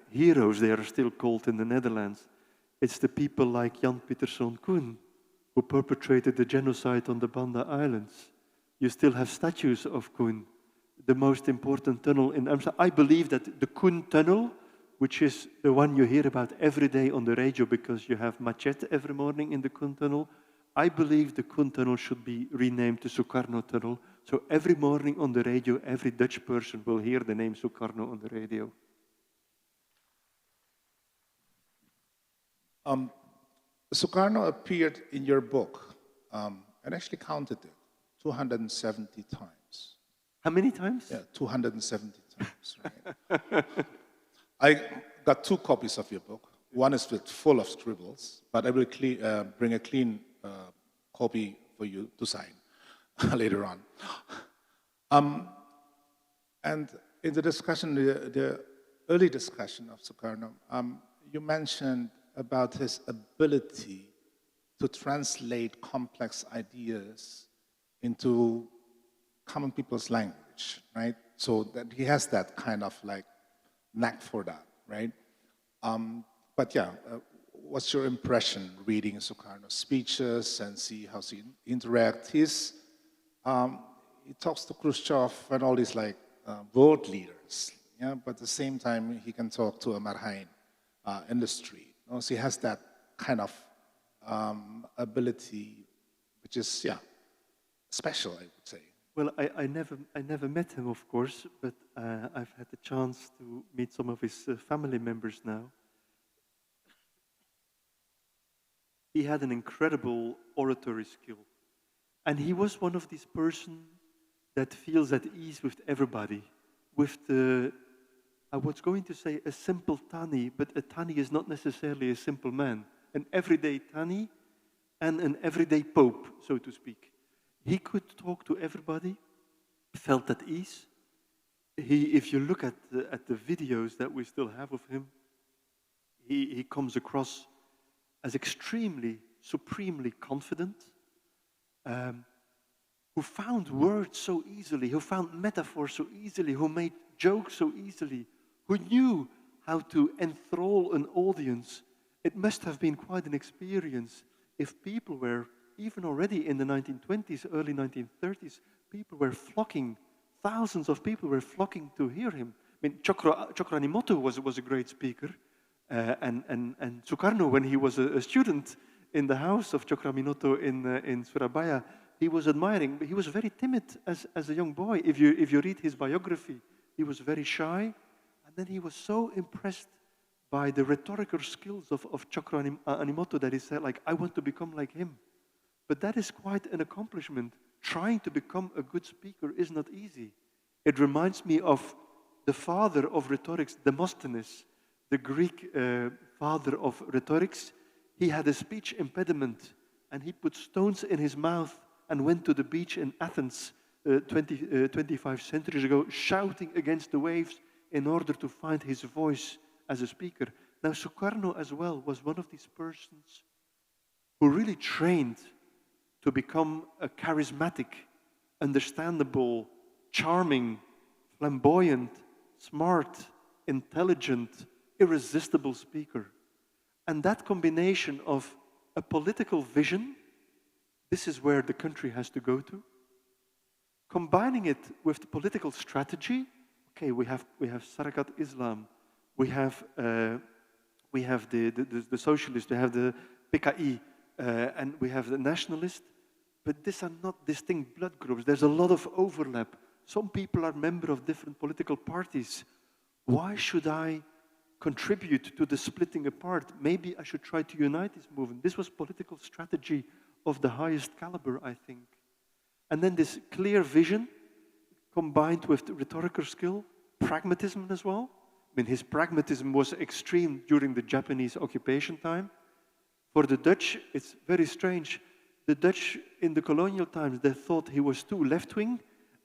heroes, they are still called in the Netherlands. It's the people like Jan Pieterszoon Koen, who perpetrated the genocide on the Banda Islands. You still have statues of Koen, the most important tunnel in Amsterdam. I believe that the Koen Tunnel, which is the one you hear about every day on the radio because you have Machete every morning in the Koen Tunnel, I believe the Koen Tunnel should be renamed to Sukarno Tunnel. So every morning on the radio, every Dutch person will hear the name Sukarno on the radio. Sukarno appeared in your book, and actually counted it, 270 times. How many times? Yeah, 270 times, right? I got 2 copies of your book. One is full of scribbles, but I will bring a clean copy for you to sign later on. And in the discussion, the early discussion of Sukarno, you mentioned about his ability to translate complex ideas into common people's language, right? So that he has that kind of like knack for that, right? But yeah, what's your impression reading Sukarno's speeches and see how he interacts? He talks to Khrushchev and all these like world leaders, yeah. But at the same time, he can talk to a marhain industry. So he has that kind of ability, which is, yeah, special, I would say. Well, I never met him, of course, but I've had the chance to meet some of his family members now. He had an incredible oratory skill. And he was one of these persons that feels at ease with everybody, with I was going to say a simple Tani, but a Tani is not necessarily a simple man. An everyday Tani and an everyday Pope, so to speak. He could talk to everybody, felt at ease. If you look at the videos that we still have of him, he comes across as extremely, supremely confident, who found words so easily, who found metaphors so easily, who made jokes so easily, who knew how to enthrall an audience. It must have been quite an experience if people were, even already in the 1920s, early 1930s, people were flocking, thousands of people were flocking to hear him. I mean, Cokronimoto was a great speaker, and Sukarno, when he was a student in the house of Cokronimoto in Surabaya, he was admiring, but he was very timid as a young boy. If you read his biography, he was very shy, and then he was so impressed by the rhetorical skills of Cokronimoto that he said, like, I want to become like him. But that is quite an accomplishment. Trying to become a good speaker is not easy. It reminds me of the father of rhetorics, Demosthenes, the Greek father of rhetorics. He had a speech impediment, and he put stones in his mouth and went to the beach in Athens 25 centuries ago, shouting against the waves in order to find his voice as a speaker. Now, Sukarno as well was one of these persons who really trained to become a charismatic, understandable, charming, flamboyant, smart, intelligent, irresistible speaker. And that combination of a political vision, this is where the country has to go to, combining it with the political strategy. Okay, we have Sarakat Islam, we have the socialists, we have the PKI, and we have the nationalists, but these are not distinct blood groups. There's a lot of overlap. Some people are members of different political parties. Why should I contribute to the splitting apart? Maybe I should try to unite this movement. This was political strategy of the highest caliber, I think. And then this clear vision combined with the rhetorical skill, pragmatism as well. I mean, his pragmatism was extreme during the Japanese occupation time. For the Dutch, it's very strange. The Dutch in the colonial times, they thought he was too left-wing,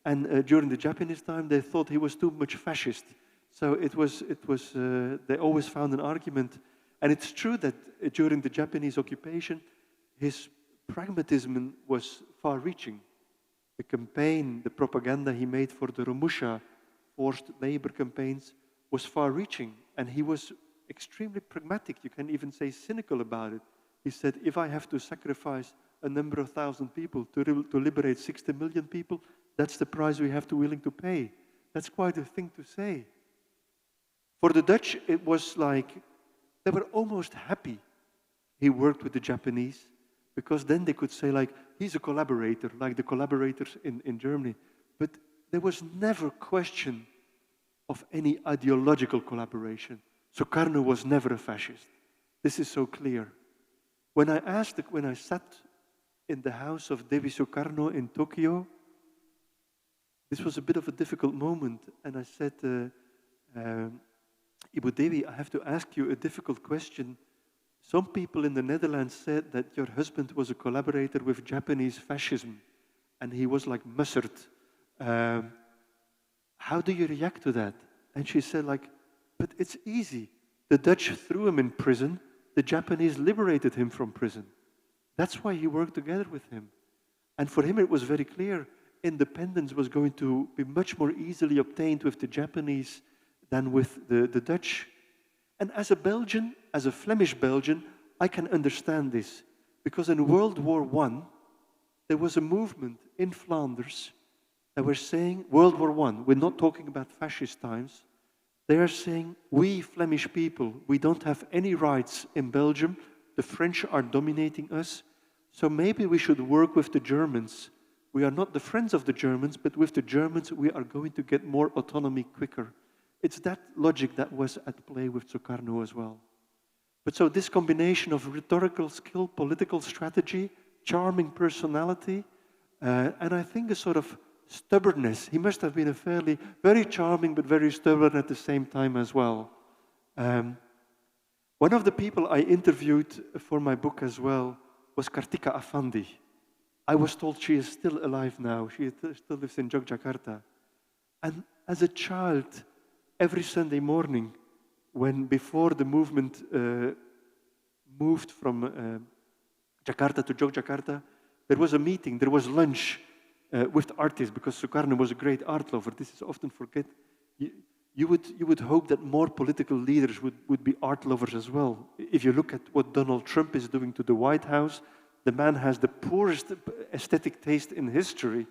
and during the Japanese time, they thought he was too much fascist. So they always found an argument. And it's true that during the Japanese occupation, his pragmatism was far-reaching. The campaign, the propaganda he made for the Romusha forced labor campaigns was far-reaching, and he was extremely pragmatic. You can even say cynical about it. He said, if I have to sacrifice a number of thousand people to liberate 60 million people, that's the price we have to willing to pay. That's quite a thing to say. For the Dutch, it was like they were almost happy he worked with the Japanese, because then they could say, like, he's a collaborator, like the collaborators in Germany. But there was never question of any ideological collaboration. Sukarno was never a fascist. This is so clear. When I sat in the house of Devi Sukarno in Tokyo, this was a bit of a difficult moment, and I said, Ibu Devi, I have to ask you a difficult question. Some people in the Netherlands said that your husband was a collaborator with Japanese fascism, and he was like mustard. How do you react to that? And she said, like, but it's easy. The Dutch threw him in prison. The Japanese liberated him from prison. That's why he worked together with him. And for him, it was very clear independence was going to be much more easily obtained with the Japanese than with the Dutch. And as a Belgian, as a Flemish Belgian, I can understand this. Because in World War I, there was a movement in Flanders that were saying, World War I, we're not talking about fascist times, they are saying, we Flemish people, we don't have any rights in Belgium, the French are dominating us, so maybe we should work with the Germans, we are not the friends of the Germans, but with the Germans we are going to get more autonomy quicker. It's that logic that was at play with Sukarno as well. But so this combination of rhetorical skill, political strategy, charming personality, and I think a sort of stubbornness. He must have been a very charming but very stubborn at the same time as well. One of the people I interviewed for my book as well was Kartika Affandi. I was told she is still alive now. She still lives in Jakarta. And as a child, every Sunday morning, before the movement moved from Jakarta to Yogyakarta, there was a meeting, there was lunch with artists, because Sukarno was a great art lover. This is often forget. You would hope that more political leaders would be art lovers as well. If you look at what Donald Trump is doing to the White House, the man has the poorest aesthetic taste in history.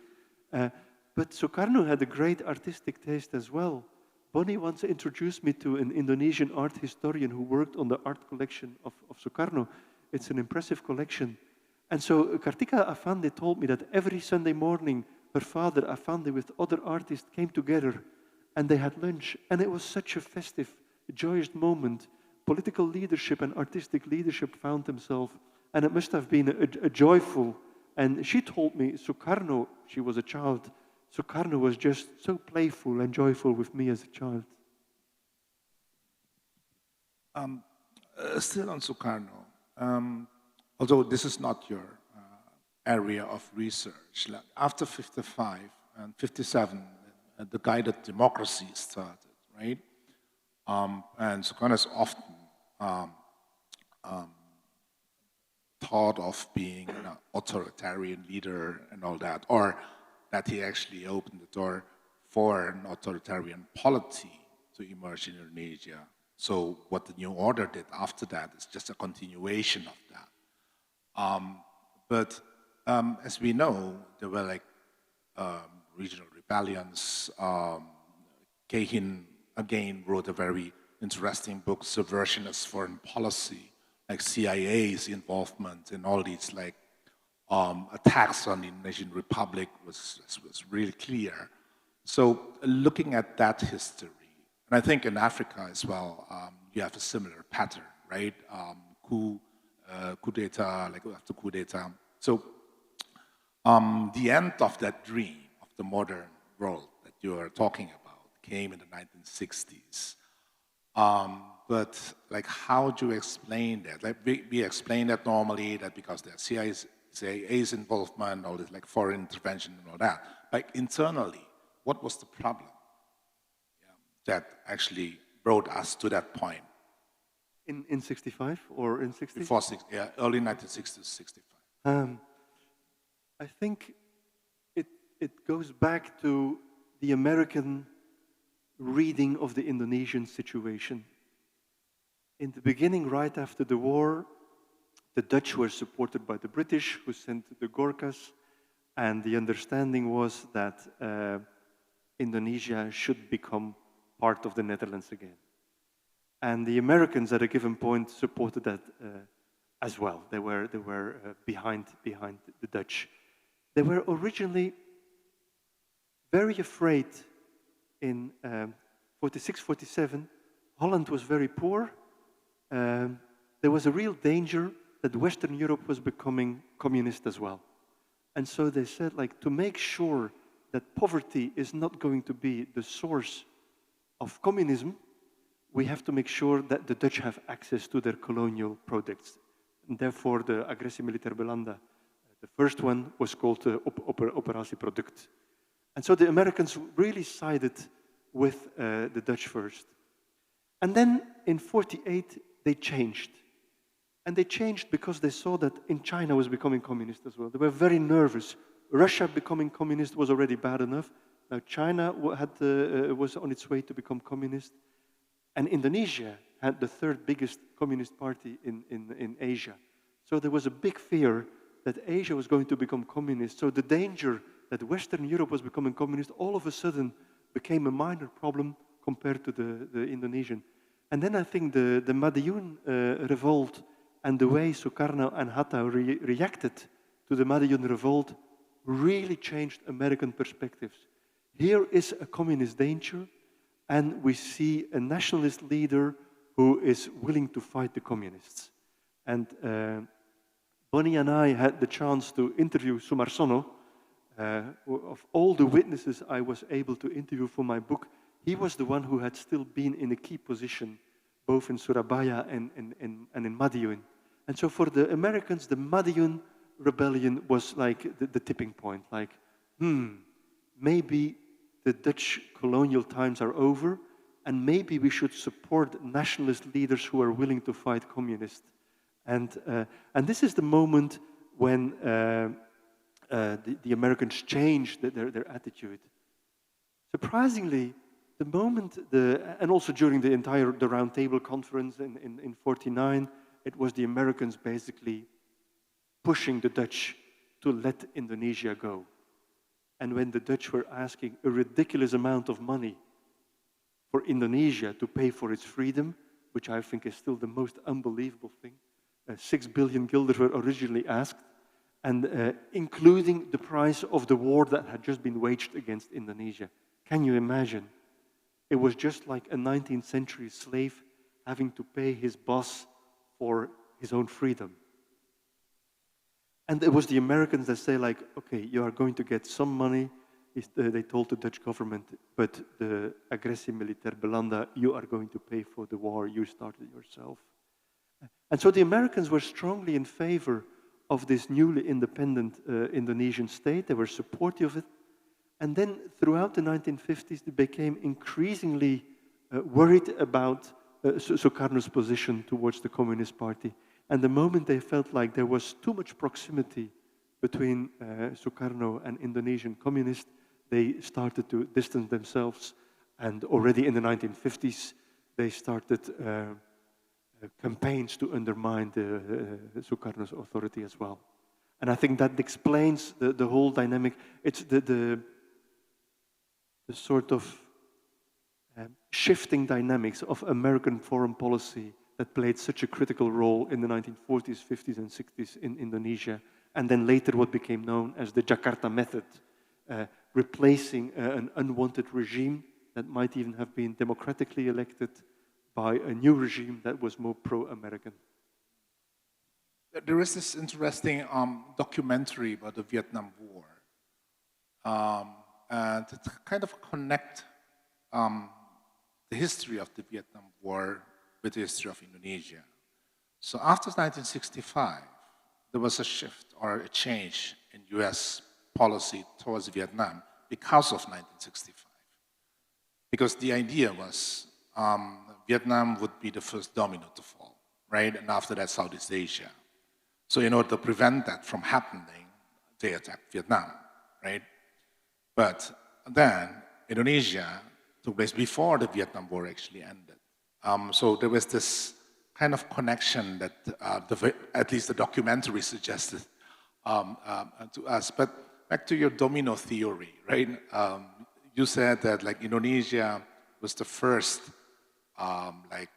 But Sukarno had a great artistic taste as well. Bonnie once introduced me to an Indonesian art historian who worked on the art collection of Sukarno. It's an impressive collection. And so Kartika Affandi told me that every Sunday morning, her father, Affandi, with other artists came together and they had lunch. And it was such a festive, joyous moment. Political leadership and artistic leadership found themselves. And it must have been a joyful. And she told me, Sukarno, she was a child, Sukarno was just so playful and joyful with me as a child. Still on Sukarno, although this is not your area of research, like after 55 and 57, the guided democracy started, right? And Sukarno is often thought of being an authoritarian leader and all that, or that he actually opened the door for an authoritarian polity to emerge in Indonesia. So what the New Order did after that is just a continuation of that. But as we know, there were like regional rebellions. Cahin, again, wrote a very interesting book, Subversionist Foreign Policy, like CIA's involvement in all these like attacks on the Indonesian Republic was really clear. So looking at that history, and I think in Africa as well, you have a similar pattern, right? Coup d'etat, like after coup d'etat. So the end of that dream of the modern world that you are talking about came in the 1960s. But like, how do you explain that? Like we explain that normally, that because there's CIA's involvement, all this like foreign intervention and all that. Like internally, what was the problem that actually brought us to that point? In 65 or in 60? Before early 1960s, 65. I think it goes back to the American reading of the Indonesian situation. In the beginning, right after the war, the Dutch were supported by the British, who sent the Gorkhas, and the understanding was that Indonesia should become part of the Netherlands again. And the Americans at a given point supported that as well. They were behind the Dutch. They were originally very afraid in 46, 47. Holland was very poor. There was a real danger that Western Europe was becoming communist as well. And so they said, like, to make sure that poverty is not going to be the source of communism, we have to make sure that the Dutch have access to their colonial products. And therefore, the Agressie Militaire Belanda, the first one was called Operatie Product. And so the Americans really sided with the Dutch first. And then in 48, they changed. And they changed because they saw that in China was becoming communist as well. They were very nervous. Russia becoming communist was already bad enough. Now China was on its way to become communist. And Indonesia had the third biggest communist party in Asia. So there was a big fear that Asia was going to become communist. So the danger that Western Europe was becoming communist all of a sudden became a minor problem compared to the Indonesian. And then I think the Madiun revolt and the way Sukarno and Hatta reacted to the Madiun revolt really changed American perspectives. Here is a communist danger, and we see a nationalist leader who is willing to fight the communists. And Bonnie and I had the chance to interview Sukarno. Of all the witnesses I was able to interview for my book, he was the one who had still been in a key position, both in Surabaya and in Madiun. And so for the Americans, the Madiun rebellion was like the tipping point, like, maybe the Dutch colonial times are over, and maybe we should support nationalist leaders who are willing to fight communists. And this is the moment when the Americans changed their attitude. Surprisingly, the moment, and also during the Round Table Conference in 49, it was the Americans basically pushing the Dutch to let Indonesia go. And when the Dutch were asking a ridiculous amount of money for Indonesia to pay for its freedom, which I think is still the most unbelievable thing, 6 billion guilders were originally asked, and including the price of the war that had just been waged against Indonesia. Can you imagine? It was just like a 19th century slave having to pay his boss for his own freedom. And it was the Americans that say, like, okay, you are going to get some money, they told the Dutch government, but the agressie militaire Belanda, you are going to pay for the war you started yourself. And so the Americans were strongly in favor of this newly independent Indonesian state. They were supportive of it. And then throughout the 1950s, they became increasingly worried about Sukarno's position towards the Communist Party. And the moment they felt like there was too much proximity between Sukarno and Indonesian communists, they started to distance themselves. And already in the 1950s, they started campaigns to undermine Sukarno's authority as well. And I think that explains the whole dynamic. It's the sort of shifting dynamics of American foreign policy that played such a critical role in the 1940s, 50s, and 60s in Indonesia, and then later what became known as the Jakarta method, replacing an unwanted regime that might even have been democratically elected by a new regime that was more pro-American. There is this interesting documentary about the Vietnam War, and to kind of connect the history of the Vietnam War with the history of Indonesia. So after 1965, there was a shift or a change in US policy towards Vietnam because of 1965. Because the idea was Vietnam would be the first domino to fall, right? And after that, Southeast Asia. So in order to prevent that from happening, they attacked Vietnam, right? But then Indonesia took place before the Vietnam War actually ended. So there was this kind of connection that at least the documentary suggested to us. But back to your domino theory, right? You said that like Indonesia was the first like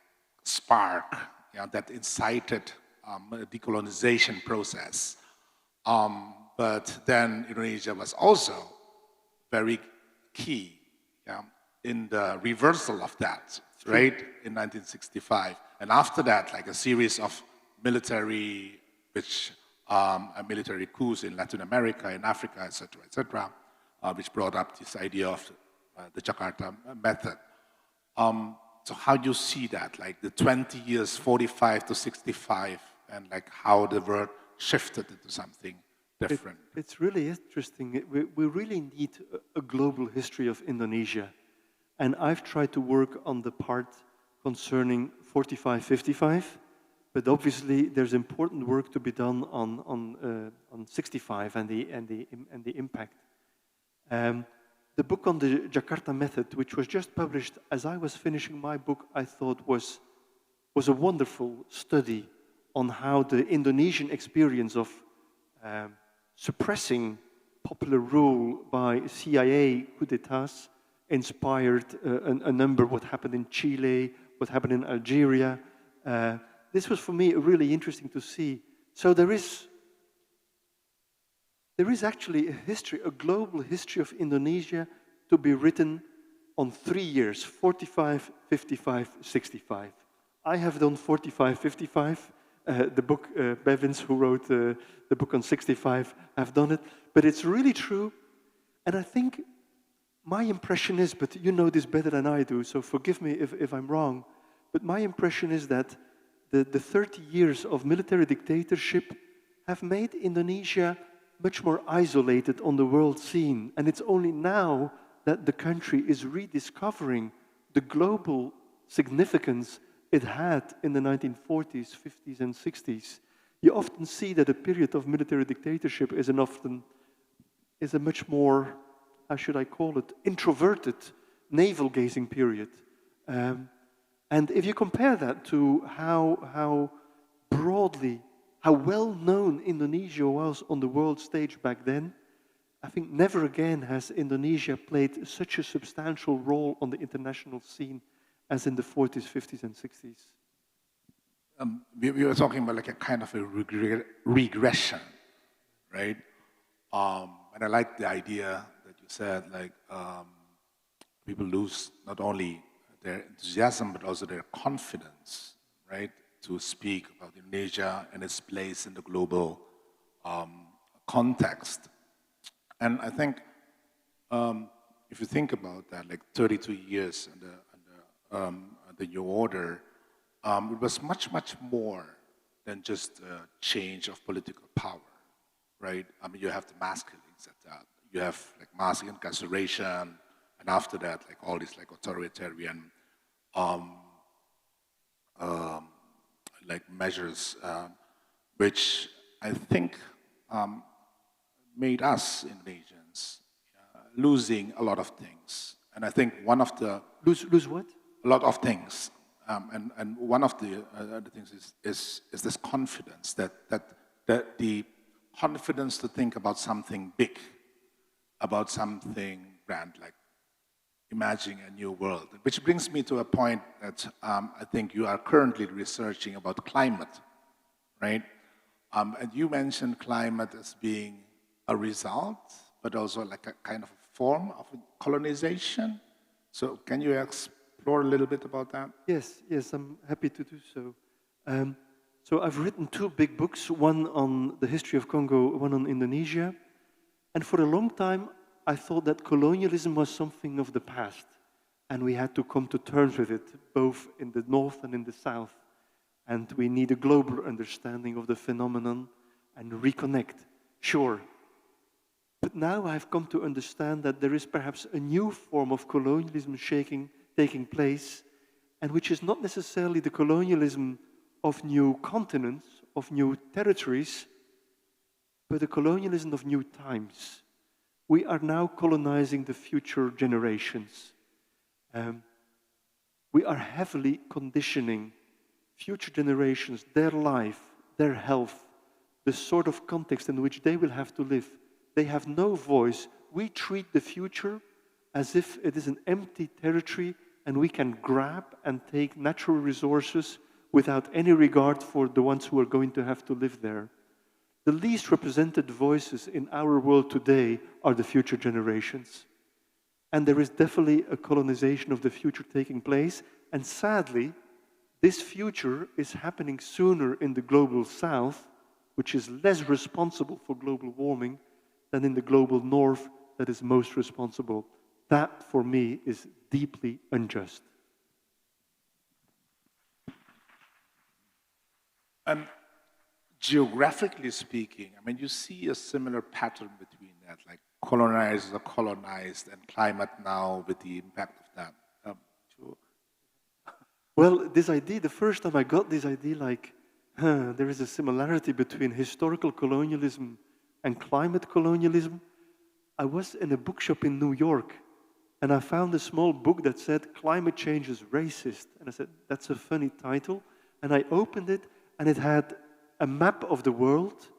spark, you know, that incited a decolonization process. But then Indonesia was also very key, yeah, in the reversal of that, right, in 1965. And after that, like a series of military coups in Latin America, in Africa, etc., which brought up this idea of the Jakarta method. So how do you see that, like the 20 years, 45 to 65, and like how the world shifted into something different? It's really interesting. We really need a global history of Indonesia. And I've tried to work on the part concerning 45-55, but obviously there's important work to be done on 65 and the impact. The book on the Jakarta method, which was just published as I was finishing my book, I thought was a wonderful study on how the Indonesian experience of suppressing popular rule by CIA coup d'etats inspired a number of what happened in Chile, what happened in Algeria. This was for me really interesting to see. So there is there is actually a history, a global history of Indonesia to be written on 3 years, 45, 55, 65. I have done 45, 55. The book, Bevins, who wrote the book on 65, have done it. But it's really true. And I think my impression is, but you know this better than I do, so forgive me if I'm wrong, but my impression is that the 30 years of military dictatorship have made Indonesia much more isolated on the world scene. And it's only now that the country is rediscovering the global significance it had in the 1940s, 50s, and 60s. You often see that a period of military dictatorship is a much more, how should I call it, introverted, navel-gazing period. And if you compare that to how broadly, how well-known Indonesia was on the world stage back then, I think never again has Indonesia played such a substantial role on the international scene as in the 40s, 50s, and 60s. We were talking about like a kind of a regression, right? And I like the idea that you said, like people lose not only their enthusiasm, but also their confidence, right? To speak about Indonesia and its place in the global context. And I think if you think about that, like 32 years under the New Order, it was much, much more than just a change of political power, right? I mean, you have the mass killings at that. You have like mass incarceration, and after that, like all these like authoritarian like measures, which I think made us Indonesians losing a lot of things. And I think one of the Lose what? a lot of things, and one of the things is this confidence that the confidence to think about something big, about something grand, like imagining a new world. Which brings me to a point that I think you are currently researching about climate, right? And you mentioned climate as being a result, but also like a kind of a form of colonization. So can you explore a little bit about that? Yes, I'm happy to do so. So I've written 2 big books, one on the history of Congo, one on Indonesia. And for a long time, I thought that colonialism was something of the past, and we had to come to terms with it, both in the north and in the south. And we need a global understanding of the phenomenon and reconnect. Sure. But now I've come to understand that there is perhaps a new form of colonialism taking place, and which is not necessarily the colonialism of new continents, of new territories, but the colonialism of new times. We are now colonizing the future generations. We are heavily conditioning future generations, their life, their health, the sort of context in which they will have to live. They have no voice. We treat the future as if it is an empty territory and we can grab and take natural resources without any regard for the ones who are going to have to live there. The least represented voices in our world today are the future generations. And there is definitely a colonization of the future taking place. And sadly, this future is happening sooner in the global south, which is less responsible for global warming, than in the global north that is most responsible. That, for me, is deeply unjust. Geographically speaking, I mean, you see a similar pattern between that, like colonizers are colonized and climate now with the impact of that. Well, this idea, the first time I got this idea, like, there is a similarity between historical colonialism and climate colonialism. I was in a bookshop in New York, and I found a small book that said, "Climate Change is Racist." And I said, that's a funny title. And I opened it, and it had a map of the world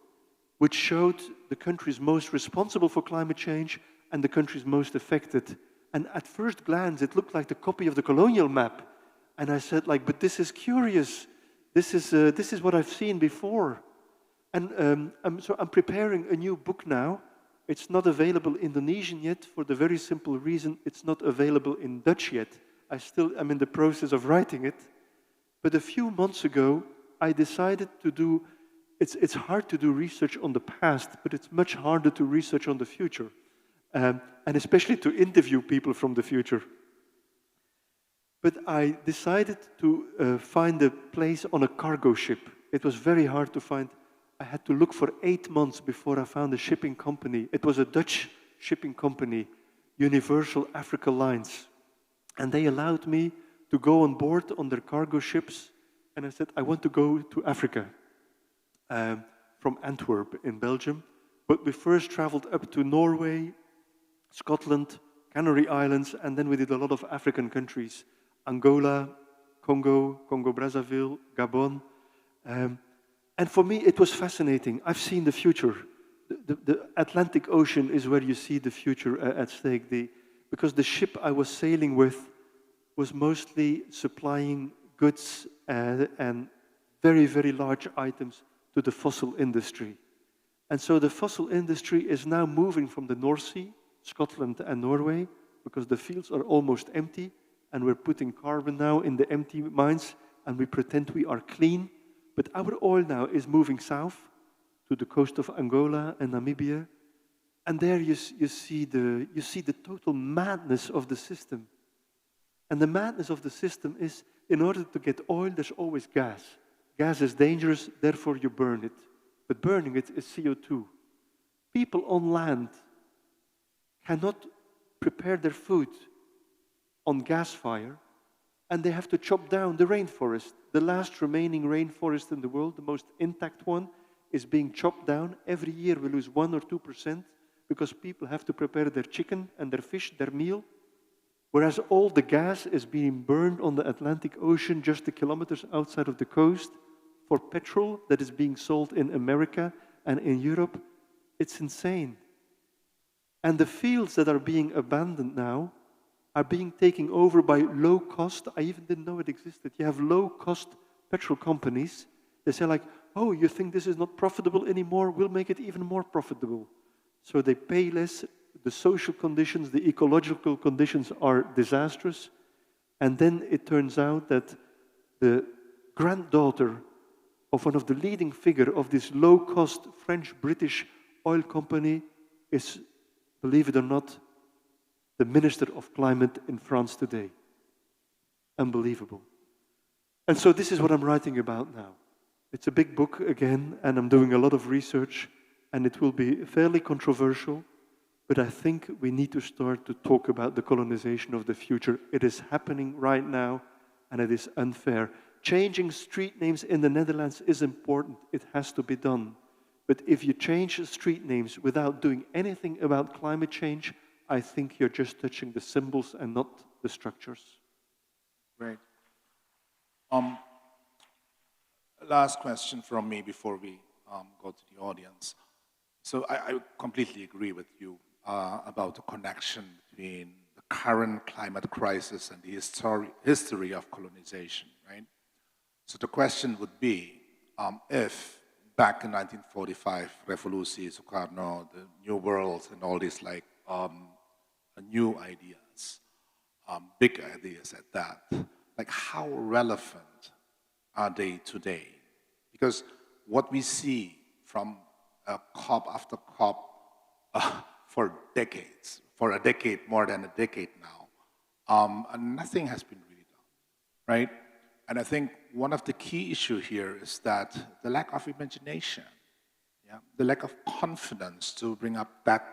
which showed the countries most responsible for climate change and the countries most affected. And at first glance, it looked like the copy of the colonial map. And I said, like, but this is curious. This is what I've seen before. And I'm preparing a new book now. It's not available in Indonesian yet for the very simple reason it's not available in Dutch yet. I still am in the process of writing it. But a few months ago, I decided to do, it's hard to do research on the past, but it's much harder to research on the future. And especially to interview people from the future. But I decided to find a place on a cargo ship. It was very hard to find. I had to look for 8 months before I found a shipping company. It was a Dutch shipping company, Universal Africa Lines. And they allowed me to go on board on their cargo ships. And I said, I want to go to Africa from Antwerp in Belgium. But we first traveled up to Norway, Scotland, Canary Islands, and then we did a lot of African countries. Angola, Congo, Congo-Brazzaville, Gabon. And for me, it was fascinating. I've seen the future. The Atlantic Ocean is where you see the future at stake. Because the ship I was sailing with was mostly supplying goods and very, very large items to the fossil industry. And so the fossil industry is now moving from the North Sea, Scotland and Norway, because the fields are almost empty, and we're putting carbon now in the empty mines, and we pretend we are clean. But our oil now is moving south to the coast of Angola and Namibia, and there you see the total madness of the system. And the madness of the system is, in order to get oil, there's always gas. Gas is dangerous, therefore you burn it. But burning it is CO2. People on land cannot prepare their food on gas fire, and they have to chop down the rainforest. The last remaining rainforest in the world, the most intact one, is being chopped down. Every year we lose 1 or 2% because people have to prepare their chicken and their fish, their meal, whereas all the gas is being burned on the Atlantic Ocean just the kilometers outside of the coast for petrol that is being sold in America and in Europe. It's insane. And the fields that are being abandoned now are being taken over by low-cost, I even didn't know it existed. You have low-cost petrol companies. They say like, oh, you think this is not profitable anymore? We'll make it even more profitable. So they pay less. The social conditions, the ecological conditions are disastrous. And then it turns out that the granddaughter of one of the leading figures of this low-cost French-British oil company is, believe it or not, the Minister of Climate in France today. Unbelievable. And so this is what I'm writing about now. It's a big book again, and I'm doing a lot of research, and it will be fairly controversial, but I think we need to start to talk about the colonization of the future. It is happening right now, and it is unfair. Changing street names in the Netherlands is important. It has to be done. But if you change street names without doing anything about climate change, I think you're just touching the symbols and not the structures. Great. Last question from me before we go to the audience. So I completely agree with you about the connection between the current climate crisis and the history of colonization, right? So the question would be, if back in 1945, Revolusi, Sukarno, the New World, and all these like new ideas, big ideas at that, like how relevant are they today? Because what we see from COP after COP for decades, for a decade, more than a decade now, nothing has been really done, right? And I think one of the key issues here is that the lack of imagination, the lack of confidence to bring up that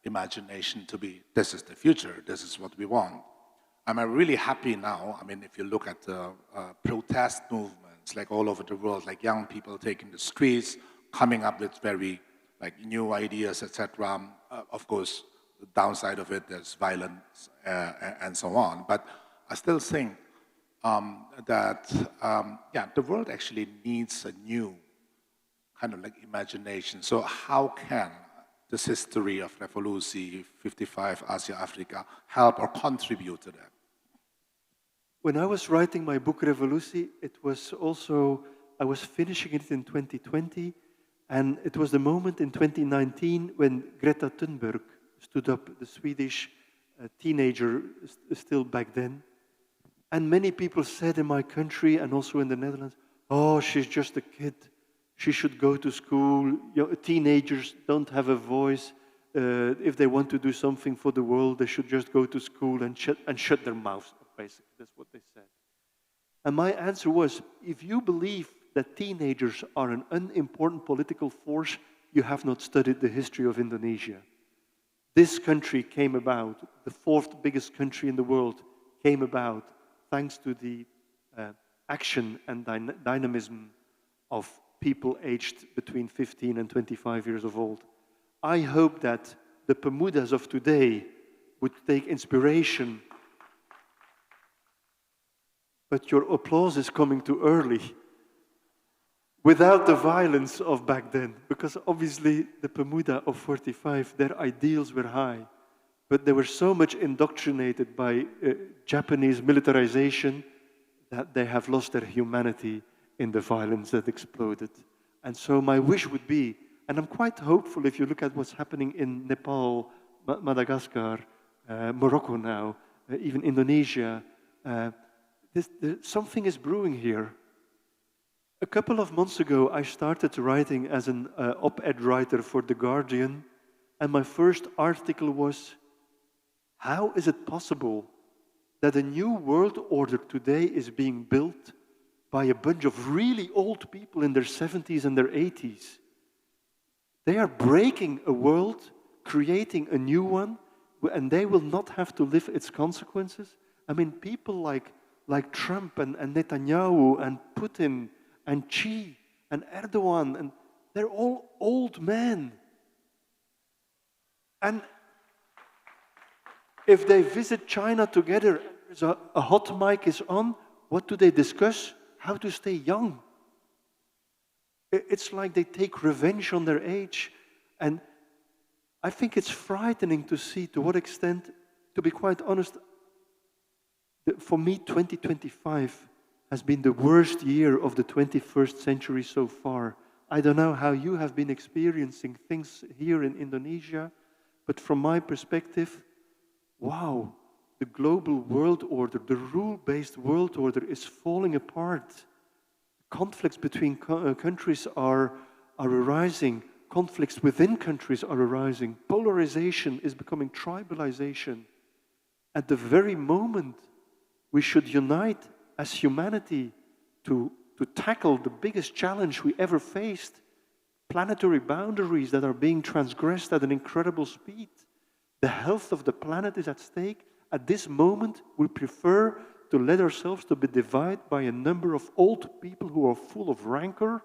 imagination to be, this is the future, this is what we want. I'm really happy now. I mean, if you look at the protest movements, like all over the world, like young people taking the streets, coming up with very like new ideas, etc. Of course, the downside of it, there's violence and so on. But I still think that the world actually needs a new kind of like imagination. So how can this history of Revolusi, 55, Asia, Africa, help or contribute to that? When I was writing my book Revolusi, it was also, I was finishing it in 2020, And it was the moment in 2019 when Greta Thunberg stood up, the Swedish teenager still back then. And many people said in my country and also in the Netherlands, oh, she's just a kid. She should go to school. Teenagers don't have a voice. If they want to do something for the world, they should just go to school and shut their mouths up, basically. That's what they said. And my answer was, if you believe that teenagers are an unimportant political force, you have not studied the history of Indonesia. This country came about, the fourth biggest country in the world, came about thanks to the action and dynamism of people aged between 15 and 25 years of old. I hope that the Pemudas of today would take inspiration. But your applause is coming too early. Without the violence of back then, because obviously the Pemuda of 45, their ideals were high, but they were so much indoctrinated by Japanese militarization that they have lost their humanity in the violence that exploded. And so my wish would be, and I'm quite hopeful if you look at what's happening in Nepal, Madagascar, Morocco now, even Indonesia, something is brewing here. A couple of months ago, I started writing as an op-ed writer for The Guardian, and my first article was, how is it possible that a new world order today is being built by a bunch of really old people in their 70s and their 80s? They are breaking a world, creating a new one, and they will not have to live its consequences. I mean, people like Trump and Netanyahu and Putin and Xi and Erdogan, and they're all old men. And if they visit China together, there's a hot mic is on, what do they discuss? How to stay young. It's like they take revenge on their age. And I think it's frightening to see to what extent, to be quite honest, for me, 2025 has been the worst year of the 21st century so far. I don't know how you have been experiencing things here in Indonesia, but from my perspective, wow, the global world order, the rule-based world order is falling apart. Conflicts between countries are arising. Conflicts within countries are arising. Polarization is becoming tribalization. At the very moment we should unite as humanity to tackle the biggest challenge we ever faced, planetary boundaries that are being transgressed at an incredible speed. The health of the planet is at stake. At this moment, we prefer to let ourselves to be divided by a number of old people who are full of rancor.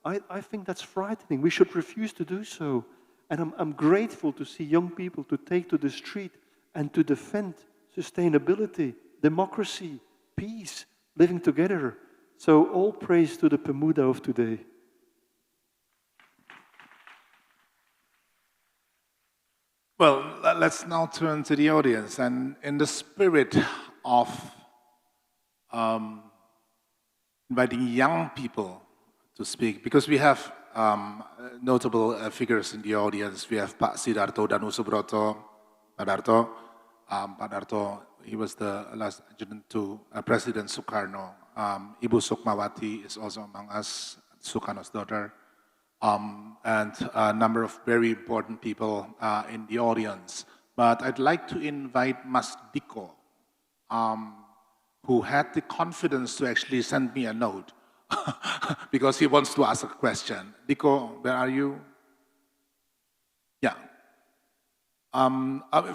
I think that's frightening. We should refuse to do so. And I'm grateful to see young people to take to the street and to defend sustainability, democracy, peace, living together. So all praise to the Pemuda of today. Well, let's now turn to the audience, and in the spirit of inviting young people to speak, because we have notable figures in the audience. We have Pak Sidarto Danusubroto, Pak Darto. Pak Darto, he was the last adjutant to President Sukarno. Ibu Sukmawati is also among us, Sukarno's daughter. And a number of very important people in the audience. But I'd like to invite Mas Diko, who had the confidence to actually send me a note because he wants to ask a question. Diko, where are you? Yeah.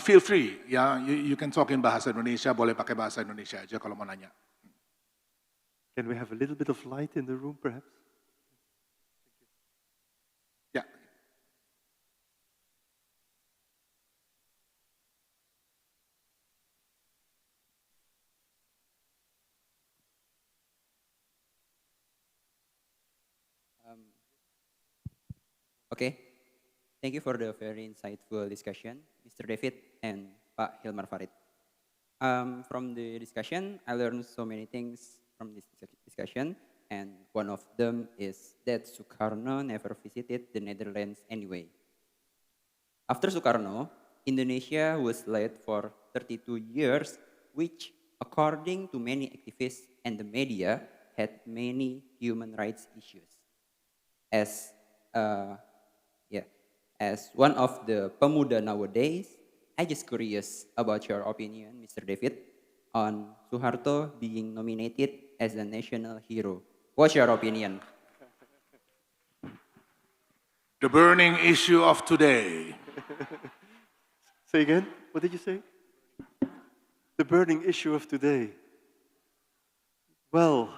Feel free, yeah. You can talk in bahasa Indonesia, boleh pakai bahasa Indonesia aja kalau mau nanya. Can we have a little bit of light in the room, perhaps? Yeah. Okay, thank you for the very insightful discussion, Mr. David and Pak Hilmar Farid. From the discussion, I learned so many things from this discussion, and one of them is that Sukarno never visited the Netherlands anyway. After Sukarno, Indonesia was led for 32 years, which, according to many activists and the media, had many human rights issues. As one of the pemuda nowadays, I just curious about your opinion, Mr. David, on Suharto being nominated as a national hero. What's your opinion? The burning issue of today. Say again? What did you say? The burning issue of today. Well,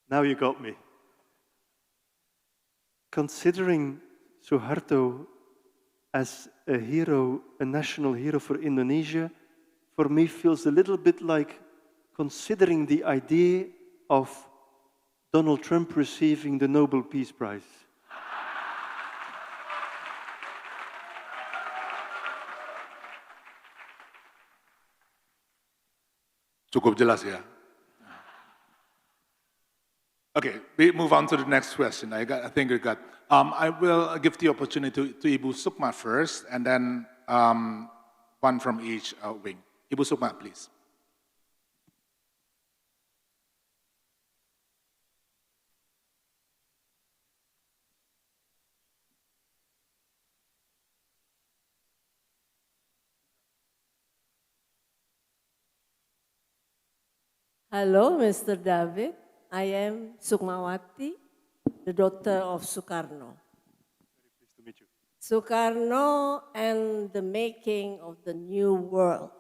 now you got me. Considering Suharto as a hero, a national hero for Indonesia, for me feels a little bit like considering the idea of Donald Trump receiving the Nobel Peace Prize. Cukup jelas ya. Okay, we move on to the next question. I think we got. I will give the opportunity to Ibu Sukma first, and then one from each wing. Ibu Sukma, please. Hello, Mr. David. I am Sukmawati, the daughter of Sukarno. Very pleased to meet you. Sukarno and the making of the new world.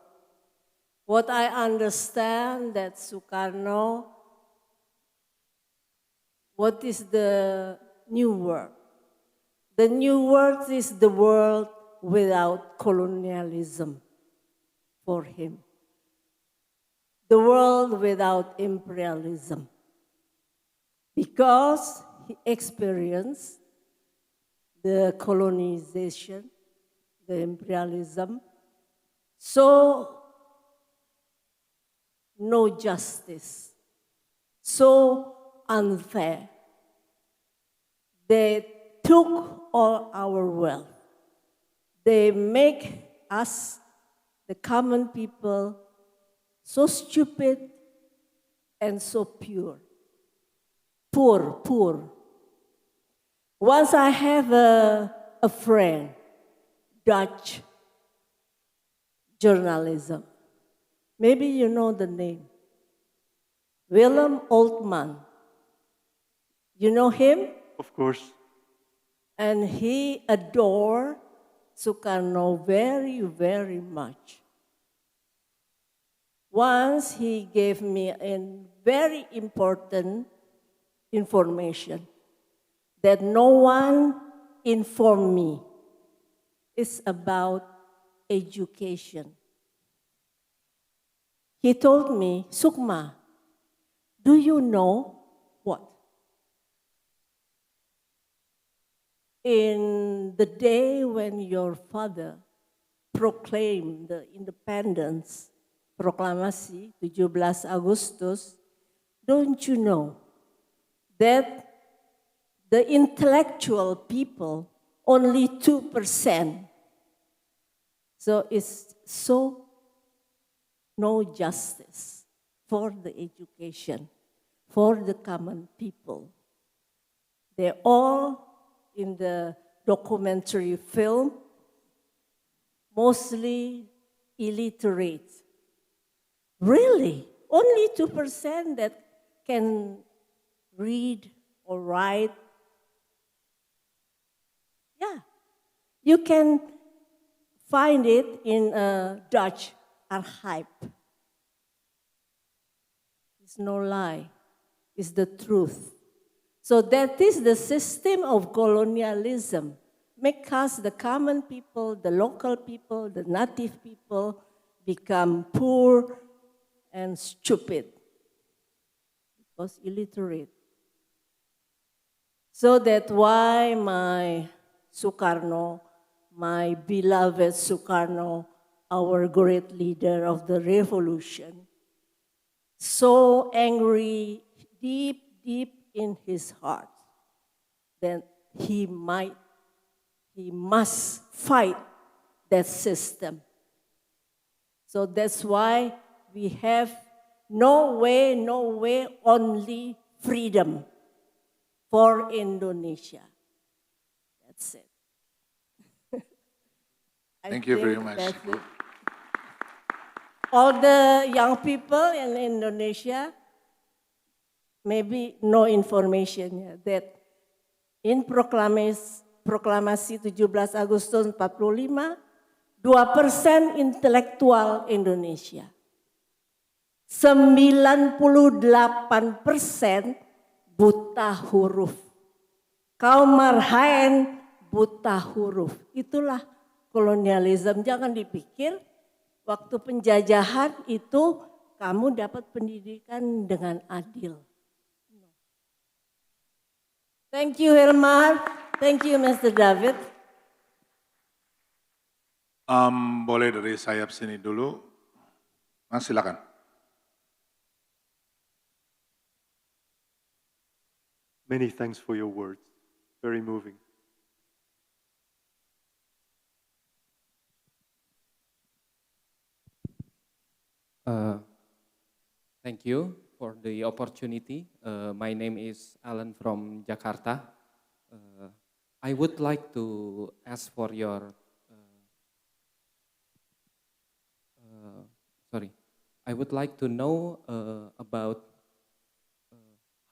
What I understand that Sukarno, what is the new world? The new world is the world without colonialism for him. The world without imperialism. Because he experienced the colonization, the imperialism, so no justice, so unfair. They took all our wealth. They make us, the common people, so stupid and so pure. Poor. Once I have a friend, Dutch journalism. Maybe you know the name. Willem Oltman. You know him? Of course. And he adored Sukarno very, very much. Once he gave me a very important information that no one informed me. It's about education. He told me, Sukma, do you know what? In the day when your father proclaimed the independence, proklamasi 17 Agustus, don't you know that the intellectual people, only 2%. So it's so no justice for the education, for the common people. They're all in the documentary film, mostly illiterate. Really? Only 2% that can read or write? Yeah. You can find it in a Dutch archive. It's no lie. It's the truth. So that is the system of colonialism. Make us, the common people, the local people, the native people, become poor and stupid because illiterate. So that's why my Sukarno, my beloved Sukarno, our great leader of the revolution, so angry deep, deep in his heart that he must fight that system. So that's why we have no way, only freedom for Indonesia. That's it. Thank you very think much. that's it. All the young people in Indonesia maybe no information that in proklamasi 17 Agustus 45, 2% intelektual Indonesia. 98% buta huruf. Kaum marhaen buta huruf. Itulah kolonialisme. Jangan dipikir waktu penjajahan itu kamu dapat pendidikan dengan adil. Thank you, Hilmar. Thank you, Mr. David. Boleh dari sayap sini dulu. Mas, silakan. Many thanks for your words. Very moving. Thank you for the opportunity. My name is Alan from Jakarta. I would like to ask for your, I would like to know about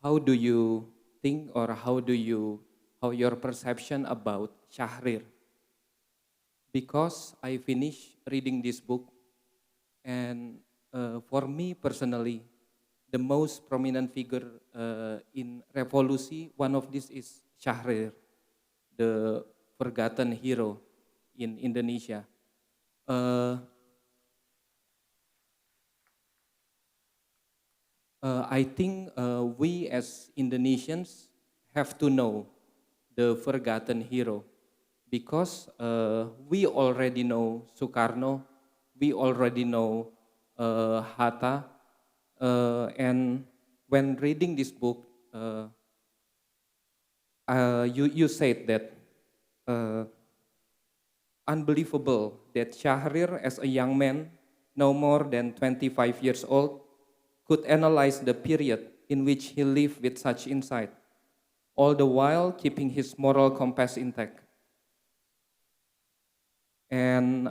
how do you think or how your perception about Syahrir? Because I finished reading this book and for me personally, the most prominent figure in Revolusi, one of this is Syahrir, the forgotten hero in Indonesia. I think we as Indonesians have to know the forgotten hero because we already know Sukarno, we already know Hatta, and when reading this book, you said that unbelievable that Syahrir as a young man, no more than 25 years old, could analyze the period in which he lived with such insight, all the while keeping his moral compass intact. And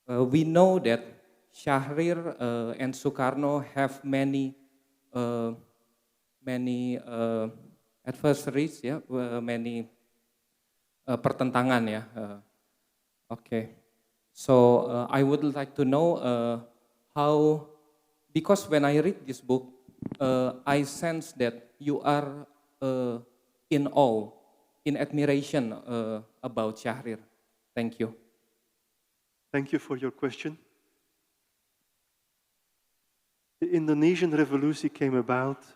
we know that Syahrir and Sukarno have many adversaries, ya, many pertentangan, ya. Okay, so I would like to know how, because when I read this book, I sense that you are in awe, in admiration about Syahrir. Thank you. Thank you for your question. The Indonesian Revolusi came about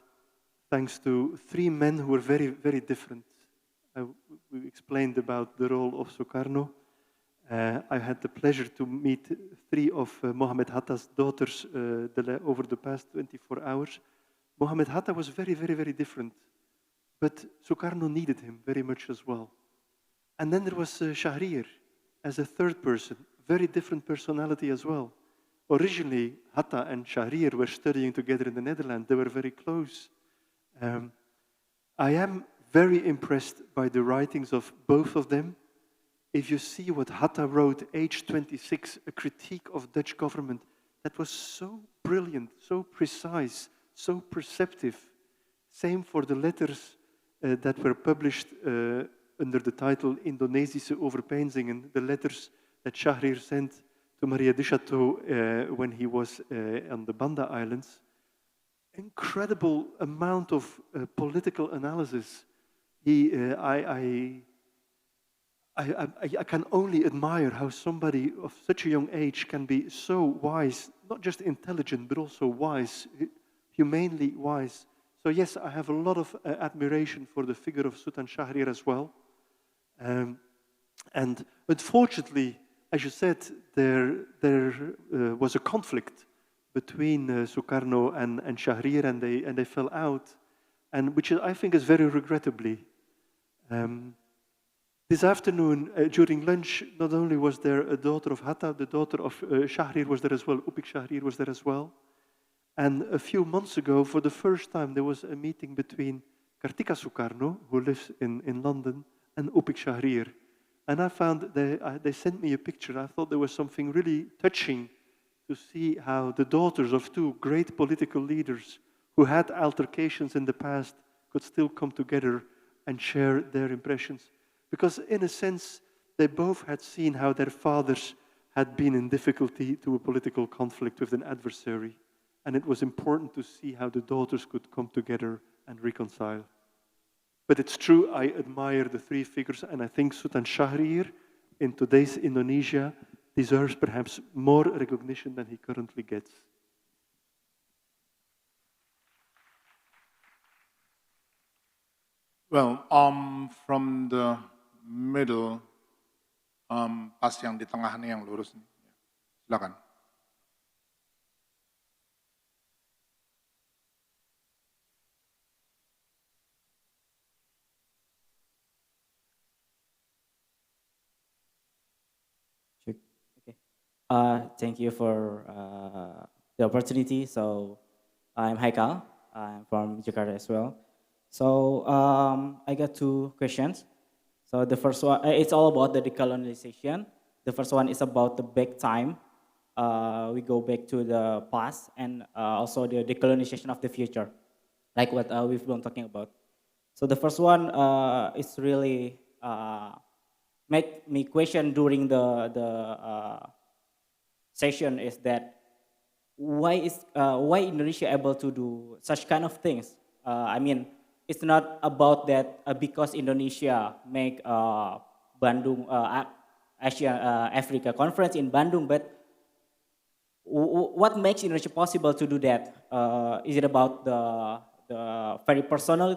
thanks to three men who were very, very different. We explained about the role of Sukarno. I had the pleasure to meet three of Mohammed Hatta's daughters over the past 24 hours. Mohammed Hatta was very, very, very different, but Sukarno needed him very much as well. And then there was Syahrir as a third person, very different personality as well. Originally, Hatta and Syahrir were studying together in the Netherlands. They were very close. I am very impressed by the writings of both of them. If you see what Hatta wrote, age 26, a critique of Dutch government, that was so brilliant, so precise, so perceptive. Same for the letters that were published under the title Indonesische Overpeinzingen, the letters that Syahrir sent to Maria de Chateau when he was on the Banda Islands. Incredible amount of political analysis. I can only admire how somebody of such a young age can be so wise, not just intelligent, but also wise, humanely wise. So yes, I have a lot of admiration for the figure of Sultan Syahrir as well. And unfortunately, as you said, there was a conflict between Sukarno and Shahrir, and they fell out, and which I think is very regrettably. This afternoon, during lunch, not only was there a daughter of Hatta, the daughter of Shahrir was there as well, Upik Shahrir was there as well. And a few months ago, for the first time, there was a meeting between Kartika Sukarno, who lives in London, and Upik Shahrir. And I found they sent me a picture. I thought there was something really touching to see how the daughters of two great political leaders who had altercations in the past could still come together and share their impressions. Because in a sense, they both had seen how their fathers had been in difficulty to a political conflict with an adversary. And it was important to see how the daughters could come together and reconcile. But it's true, I admire the three figures, and I think Sultan Shahrir, in today's Indonesia, deserves perhaps more recognition than he currently gets. Well, from the middle, pas yang di tengah nih yang lurus nih. Silakan. Okay. Thank you for the opportunity. So I'm Haikal. I'm from Jakarta as well. So I got two questions. So the first one, it's all about the decolonization. The first one is about the back time. We go back to the past, and also the decolonization of the future, like what we've been talking about. So the first one is really make me question during the session is that why Indonesia able to do such kind of things? I mean, it's not about that because Indonesia make Bandung Asia Africa conference in Bandung, but what makes Indonesia possible to do that? Is it about the very personal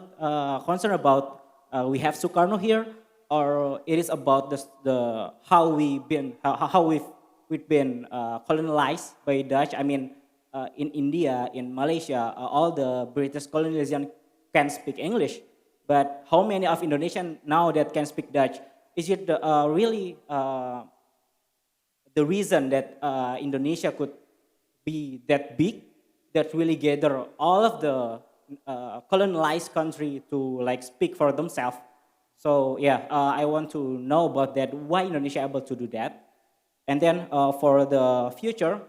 concern about we have Sukarno here, or it is about the how we've been colonized by Dutch? I mean, in India, in Malaysia, all the British colonialism can speak English, but how many of Indonesians now that can speak Dutch? Is it really the reason that Indonesia could be that big, that really gather all of the colonized country to like speak for themselves? So yeah, I want to know about that. Why Indonesia able to do that? And then for the future,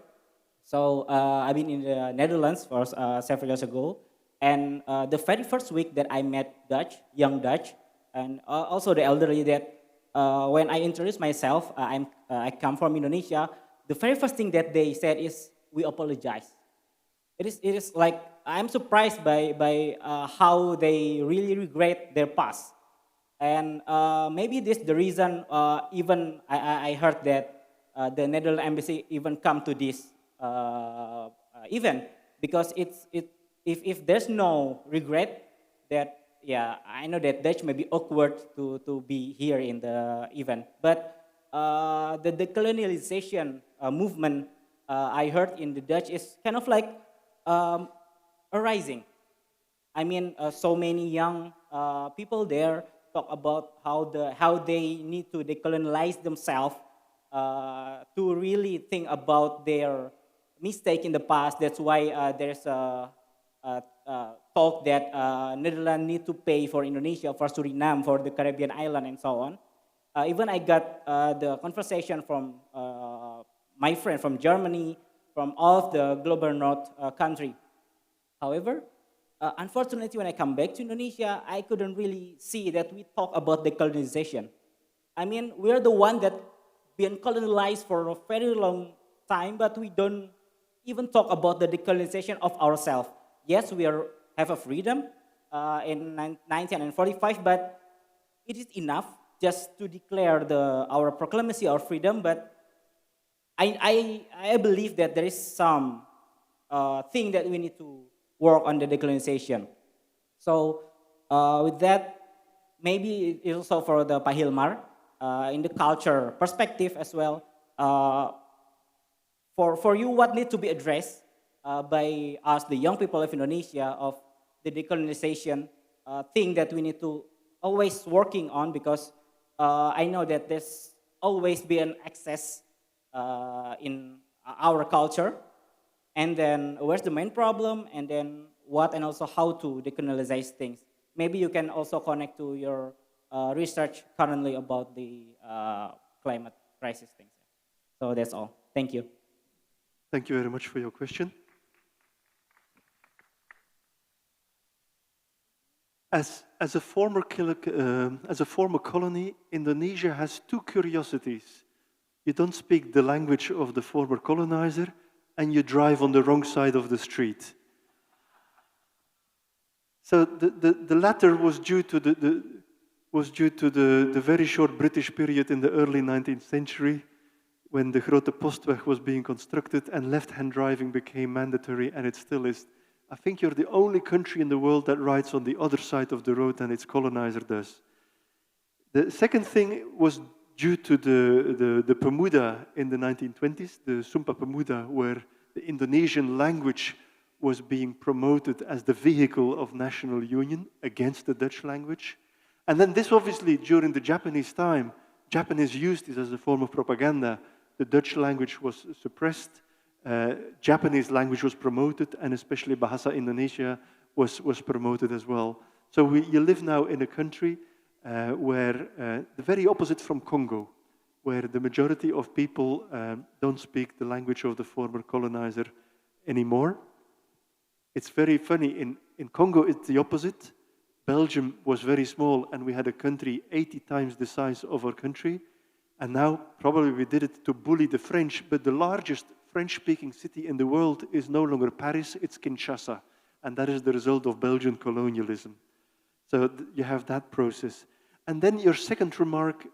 so I've been in the Netherlands for several years ago, and the very first week that I met young Dutch, and also the elderly, that when I introduced myself, I come from Indonesia. The very first thing that they said is, "We apologize." It is like I'm surprised by how they really regret their past, and maybe this the reason. Even I heard that the Netherlands embassy even come to this event, because if there's no regret, that yeah, I know that Dutch may be awkward to be here in the event, but the decolonialization movement I heard in the Dutch is kind of like arising. I mean, so many young people there talk about how they need to decolonize themselves to really think about their mistake in the past. That's why there's a talk that Netherlands need to pay for Indonesia, for Suriname, for the Caribbean island, and so on. Even I got the conversation from my friend from Germany, from all of the global north country. However, unfortunately, when I come back to Indonesia, I couldn't really see that we talk about decolonization. I mean, we're the one that been colonized for a very long time, but we don't even talk about the decolonization of ourselves. Yes, we have a freedom in 1945, but it is enough just to declare our proclamation of freedom. But I believe that there is some thing that we need to work on the decolonization. So with that, maybe it's also for the Pak Hilmar, in the culture perspective as well. For you, what needs to be addressed by us, the young people of Indonesia, of the decolonization thing that we need to always working on, because I know that there's always be an excess in our culture. And then where's the main problem, and then what, and also how to decolonize things. Maybe you can also connect to your research currently about the climate crisis things. So that's all. Thank you. Thank you very much for your question. As a former colony, Indonesia has two curiosities. You don't speak the language of the former colonizer, and you drive on the wrong side of the street. So the latter was due to the very short British period in the early 19th century, when the Grote Postweg was being constructed and left-hand driving became mandatory, and it still is. I think you're the only country in the world that rides on the other side of the road than its colonizer does. The second thing was due to the Pemuda in the 1920s, the Sumpah Pemuda, where the Indonesian language was being promoted as the vehicle of national union against the Dutch language. And then this obviously, during the Japanese time, Japanese used this as a form of propaganda. The Dutch language was suppressed, Japanese language was promoted, and especially Bahasa Indonesia was promoted as well. So you live now in a country where the very opposite from Congo, where the majority of people don't speak the language of the former colonizer anymore. It's very funny, in Congo it's the opposite. Belgium was very small, and we had a country 80 times the size of our country. And now, probably we did it to bully the French, but the largest French-speaking city in the world is no longer Paris, it's Kinshasa. And that is the result of Belgian colonialism. So you have that process. And then your second remark,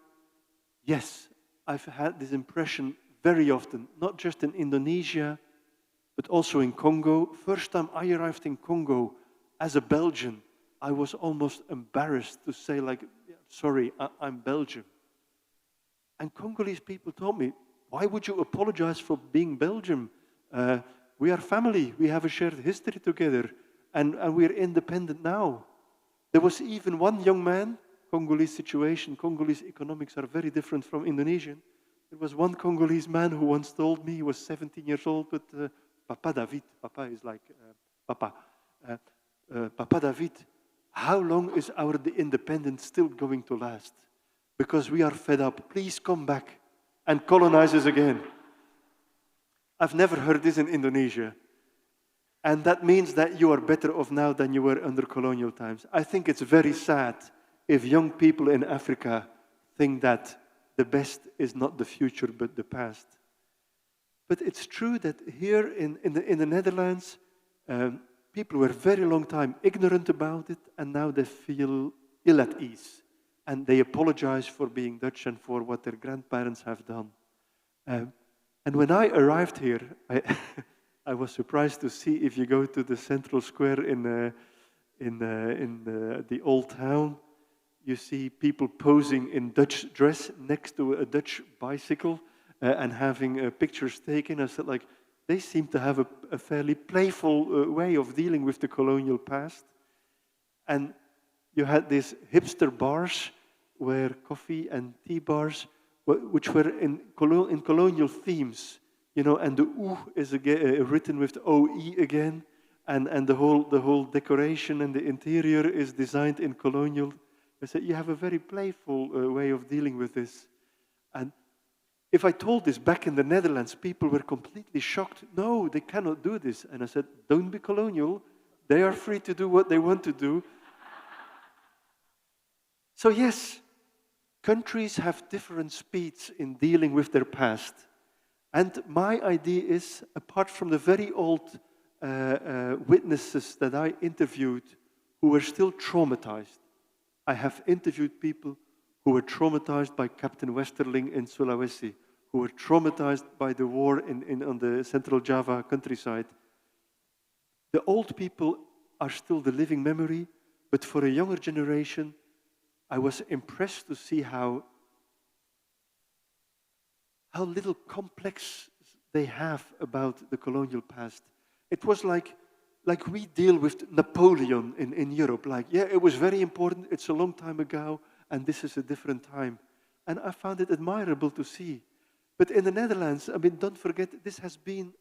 yes, I've had this impression very often, not just in Indonesia, but also in Congo. First time I arrived in Congo as a Belgian, I was almost embarrassed to say, like, sorry, I'm Belgian. And Congolese people told me, why would you apologize for being Belgium? We are family, we have a shared history together, and we're independent now. There was even one young man, Congolese situation, Congolese economics are very different from Indonesian. There was one Congolese man who once told me, he was 17 years old, but Papa David, Papa is like Papa. Papa David, how long is our independence still going to last? Because we are fed up. Please come back and colonize us again. I've never heard this in Indonesia. And that means that you are better off now than you were under colonial times. I think it's very sad if young people in Africa think that the best is not the future but the past. But it's true that here in the Netherlands, people were very long time ignorant about it, and now they feel ill at ease. And they apologize for being Dutch and for what their grandparents have done. And when I arrived here, I was surprised to see, if you go to the central square in the old town, you see people posing in Dutch dress next to a Dutch bicycle and having pictures taken. I said, like, they seem to have a fairly playful way of dealing with the colonial past. And you had these hipster bars where coffee and tea bars, which were in colonial themes, you know, and the OE is again, written with the OE again, and the whole decoration and the interior is designed in colonial. I said, you have a very playful way of dealing with this. And if I told this back in the Netherlands, people were completely shocked. No, they cannot do this. And I said, don't be colonial. They are free to do what they want to do. So yes, countries have different speeds in dealing with their past. And my idea is, apart from the very old witnesses that I interviewed who were still traumatized, I have interviewed people who were traumatized by Captain Westerling in Sulawesi, who were traumatized by the war on the Central Java countryside. The old people are still the living memory, but for a younger generation, I was impressed to see how little complex they have about the colonial past. It was like we deal with Napoleon in Europe. Like, yeah, it was very important, it's a long time ago, and this is a different time. And I found it admirable to see. But in the Netherlands, I mean, don't forget, this has been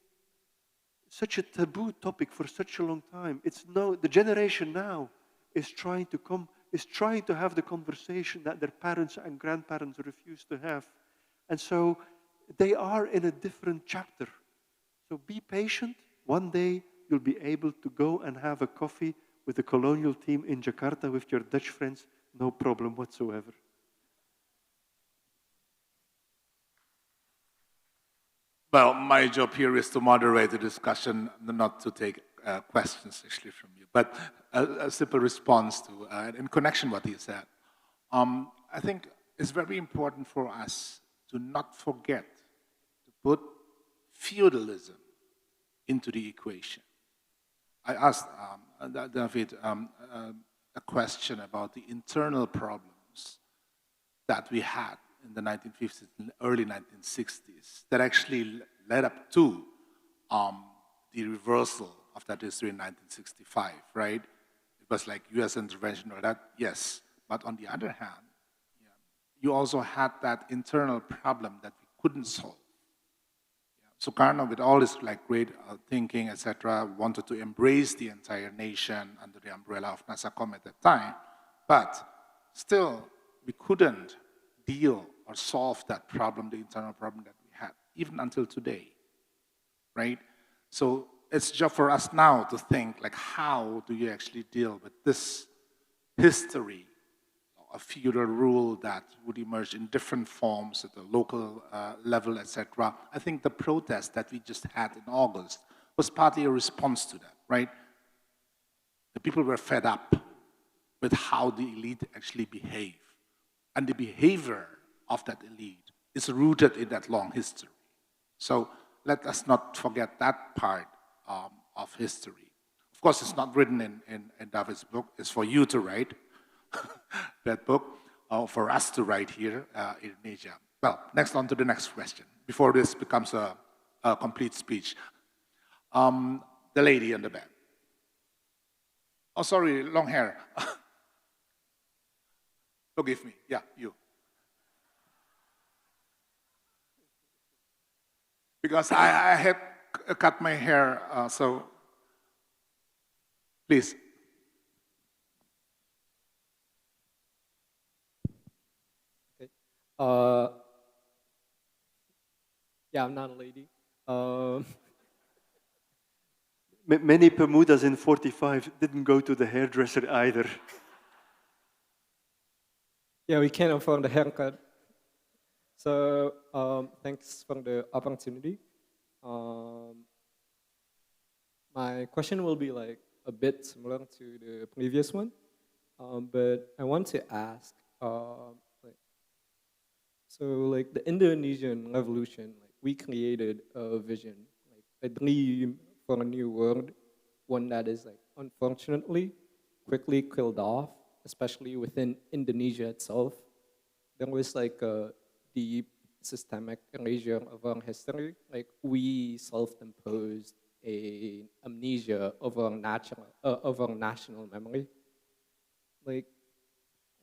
such a taboo topic for such a long time. The generation now is trying to have the conversation that their parents and grandparents refused to have. And so they are in a different chapter. So be patient. One day you'll be able to go and have a coffee with the colonial team in Jakarta with your Dutch friends, no problem whatsoever. Well, my job here is to moderate the discussion, not to take questions actually from you, but a simple response to, in connection with what he said. I think it's very important for us to not forget to put feudalism into the equation. I asked David a question about the internal problems that we had in the 1950s and early 1960s that actually led up to the reversal of that history in 1965, right? It was like US intervention or that, yes. But on the other hand, you also had that internal problem that we couldn't solve. Sukarno, with all his like great thinking, etc., wanted to embrace the entire nation under the umbrella of NASACOM at that time, but still we couldn't deal or solve that problem, the internal problem that we had, even until today, right? So it's just for us now to think, like, how do you actually deal with this history, a feudal rule that would emerge in different forms at the local level, etc. I think the protest that we just had in August was partly a response to that, right? The people were fed up with how the elite actually behave. And the behavior of that elite is rooted in that long history. So let us not forget that part of history. Of course, it's not written in David's book. It's for you to write that book, or for us to write here in Indonesia. Well, next on to the next question, before this becomes a complete speech. The lady in the back. Oh, sorry, long hair. Forgive me. Yeah, you. Because I had cut my hair, so please. Okay. Yeah, I'm not a lady. Many Bermudas in 45 didn't go to the hairdresser either. Yeah, we can't afford the haircut. So thanks for the opportunity. My question will be like a bit similar to the previous one, but I want to ask, like the Indonesian Revolution, like we created a vision, like a dream for a new world, one that is like unfortunately quickly killed off, especially within Indonesia itself. There was like a deep systemic erasure of our history. Like we self-imposed a amnesia of our national memory. Like,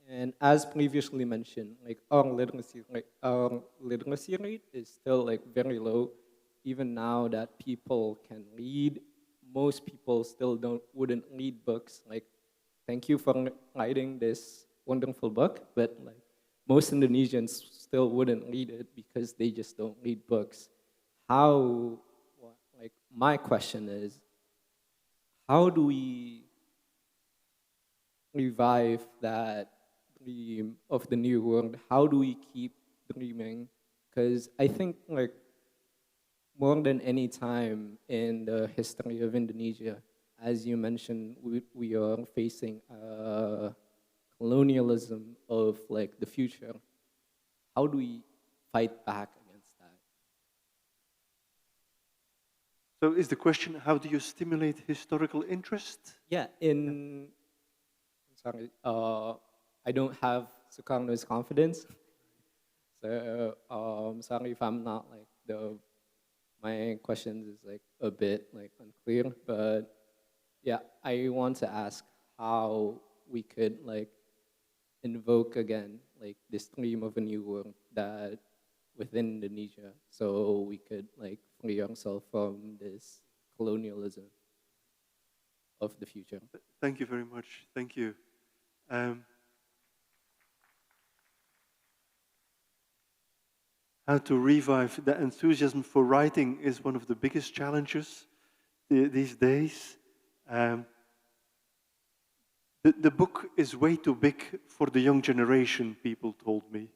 and as previously mentioned, like our literacy rate is still like very low. Even now that people can read, most people still wouldn't read books. Like, thank you for writing this wonderful book, but like most Indonesians still wouldn't read it because they just don't read books. Like my question is, how do we revive that dream of the new world? How do we keep dreaming? Because I think like more than any time in the history of Indonesia, as you mentioned, we are facing colonialism of like the future. How do we fight back against that? So is the question, how do you stimulate historical interest? Yeah, I'm sorry, I don't have Sukarno's confidence. So sorry if I'm not like the my questions is like a bit like unclear, but yeah, I want to ask how we could like invoke again like this dream of a new world that within Indonesia, so we could like free ourselves from this colonialism of the future. Thank you very much. Thank you. How to revive the enthusiasm for writing is one of the biggest challenges these days. The book is way too big for the young generation, people told me.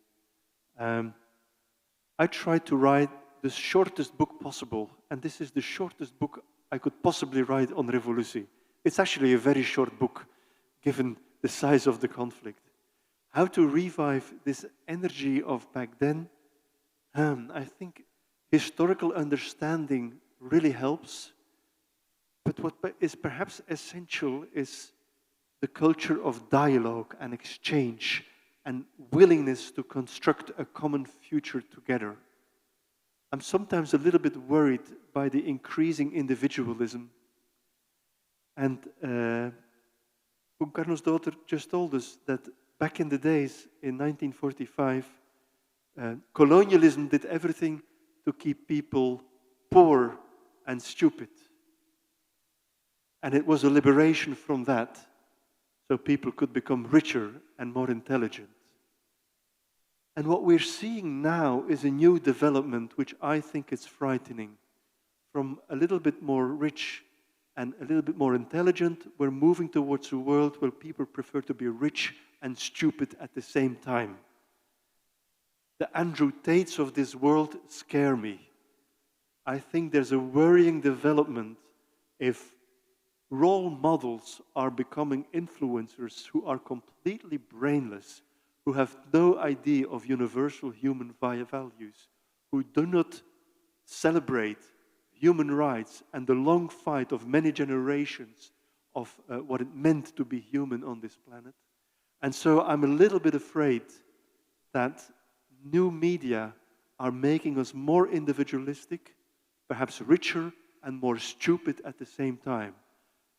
I tried to write the shortest book possible, and this is the shortest book I could possibly write on Revolusi. It's actually a very short book, given the size of the conflict. How to revive this energy of back then? I think historical understanding really helps, but what is perhaps essential is the culture of dialogue and exchange and willingness to construct a common future together. I'm sometimes a little bit worried by the increasing individualism. And Sukarno's daughter just told us that back in the days, in 1945, colonialism did everything to keep people poor and stupid. And it was a liberation from that, so people could become richer and more intelligent. And what we're seeing now is a new development, which I think is frightening. From a little bit more rich and a little bit more intelligent, we're moving towards a world where people prefer to be rich and stupid at the same time. The Andrew Tates of this world scare me. I think there's a worrying development if role models are becoming influencers who are completely brainless, who have no idea of universal human values, who do not celebrate human rights and the long fight of many generations of what it meant to be human on this planet. And so I'm a little bit afraid that new media are making us more individualistic, perhaps richer and more stupid at the same time.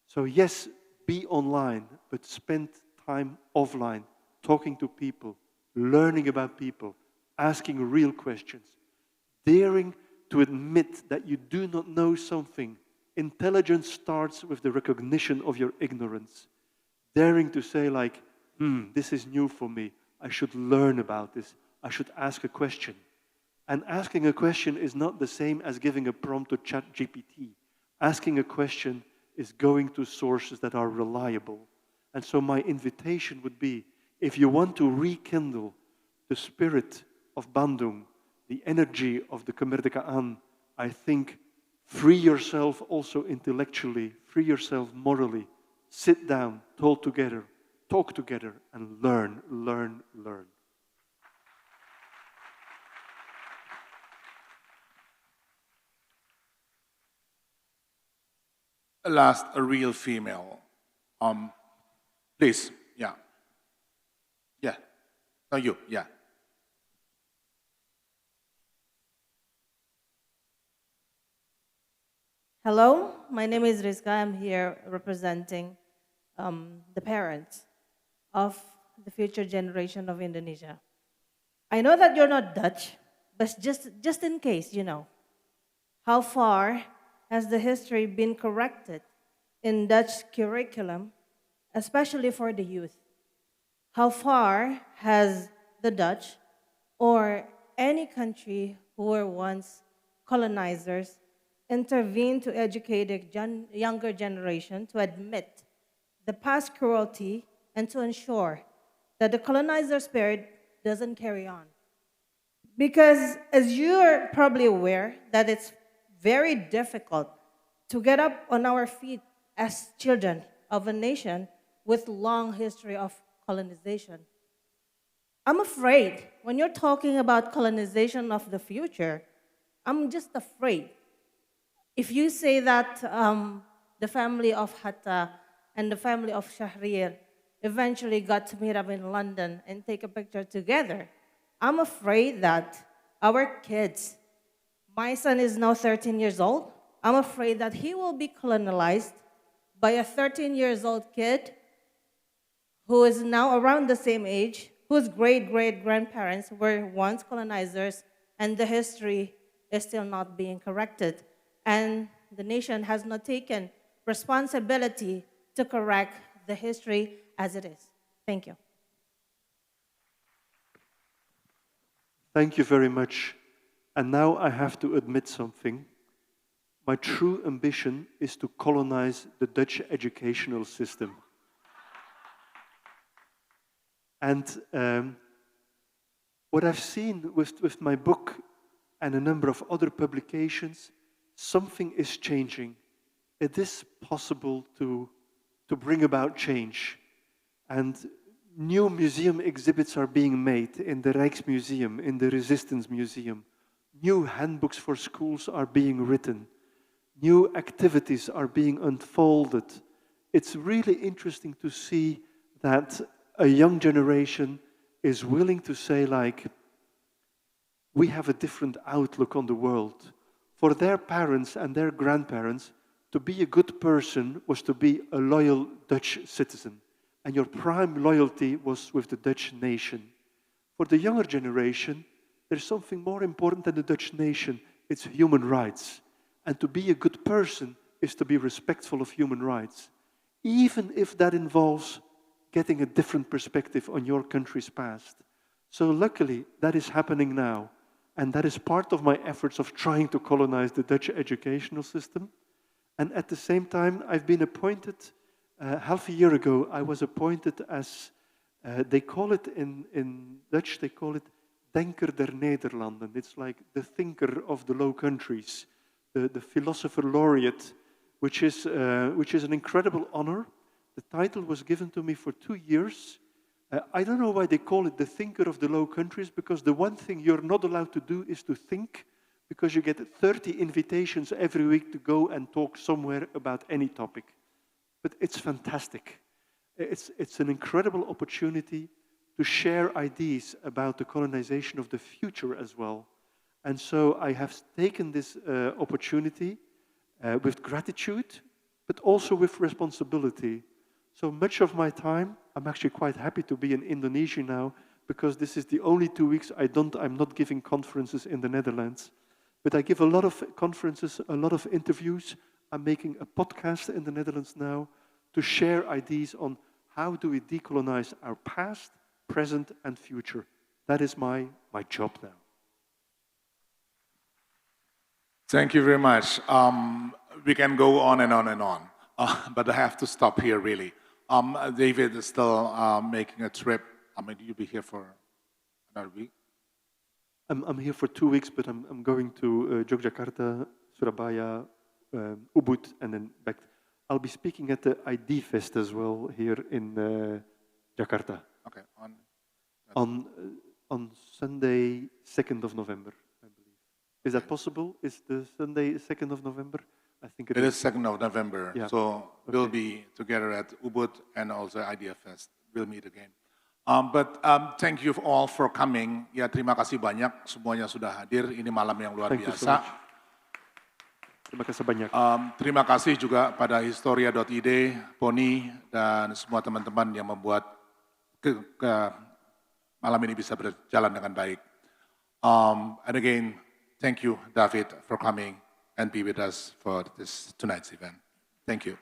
So yes, be online, but spend time offline, talking to people, learning about people, asking real questions, daring to admit that you do not know something. Intelligence starts with the recognition of your ignorance. Daring to say like, this is new for me, I should learn about this, I should ask a question. And asking a question is not the same as giving a prompt to ChatGPT. Asking a question is going to sources that are reliable. And so my invitation would be, if you want to rekindle the spirit of Bandung, the energy of the kemerdekaan, I think free yourself also intellectually, free yourself morally, sit down, talk together, and learn, learn, learn. Last, a real female. Please, yeah. Yeah, no, you, yeah. Hello, my name is Rizka. I'm here representing the parents of the future generation of Indonesia. I know that you're not Dutch, but just in case, you know, how far has the history been corrected in Dutch curriculum, especially for the youth? How far has the Dutch or any country who were once colonizers intervened to educate the younger generation to admit the past cruelty and to ensure that the colonizer spirit doesn't carry on? Because as you're probably aware that it's very difficult to get up on our feet as children of a nation with long history of colonization. I'm afraid when you're talking about colonization of the future, I'm just afraid. If you say that the family of Hatta and the family of Shahrir eventually got to meet up in London and take a picture together, I'm afraid that our kids My son is now 13 years old. I'm afraid that he will be colonialized by a 13 years old kid who is now around the same age, whose great-great-grandparents were once colonizers, and the history is still not being corrected. And the nation has not taken responsibility to correct the history as it is. Thank you. Thank you very much. And now I have to admit something. My true ambition is to colonize the Dutch educational system. And what I've seen with my book and a number of other publications, something is changing. It is possible to bring about change. And new museum exhibits are being made in the Rijksmuseum, in the Resistance Museum. New handbooks for schools are being written. New activities are being unfolded. It's really interesting to see that a young generation is willing to say, like, we have a different outlook on the world. For their parents and their grandparents, to be a good person was to be a loyal Dutch citizen. And your prime loyalty was with the Dutch nation. For the younger generation, there's something more important than the Dutch nation. It's human rights. And to be a good person is to be respectful of human rights, even if that involves getting a different perspective on your country's past. So luckily, that is happening now. And that is part of my efforts of trying to colonize the Dutch educational system. And at the same time, I've been appointed, half a year ago, I was appointed as, they call it in Dutch, they call it Denker der Nederlanden. It's like the thinker of the Low Countries, the philosopher laureate, which is an incredible honor. The title was given to me for 2 years. I don't know why they call it the thinker of the Low Countries, because the one thing you're not allowed to do is to think, because you get 30 invitations every week to go and talk somewhere about any topic. But it's fantastic. It's an incredible opportunity to share ideas about the colonization of the future as well. And so I have taken this opportunity with gratitude, but also with responsibility. So much of my time, I'm actually quite happy to be in Indonesia now, because this is the only 2 weeks I'm not giving conferences in the Netherlands. But I give a lot of conferences, a lot of interviews. I'm making a podcast in the Netherlands now to share ideas on how do we decolonize our past, present, and future. That is my job now. Thank you very much. We can go on and on and on, but I have to stop here, really. David is still making a trip. I mean, you'll be here for another week? I'm here for 2 weeks, but I'm going to Jakarta, Surabaya, Ubud, and then back. I'll be speaking at the ID Fest as well here in Jakarta. Okay. On Sunday, 2nd of November, I believe. Is that possible? Is the Sunday 2nd of November? I think it is. It is 2nd of November. Yeah. So we'll be together at Ubud and also Idea Fest. We'll meet again. But thank you all for coming. Ya, terima kasih banyak semuanya sudah hadir. Ini malam yang luar biasa. Terima kasih banyak. Terima kasih juga pada Historia.ID, Poni, dan semua teman-teman yang membuat malam ini bisa berjalan dengan baik. And again, thank you, David, for coming and be with us for this tonight's event. Thank you.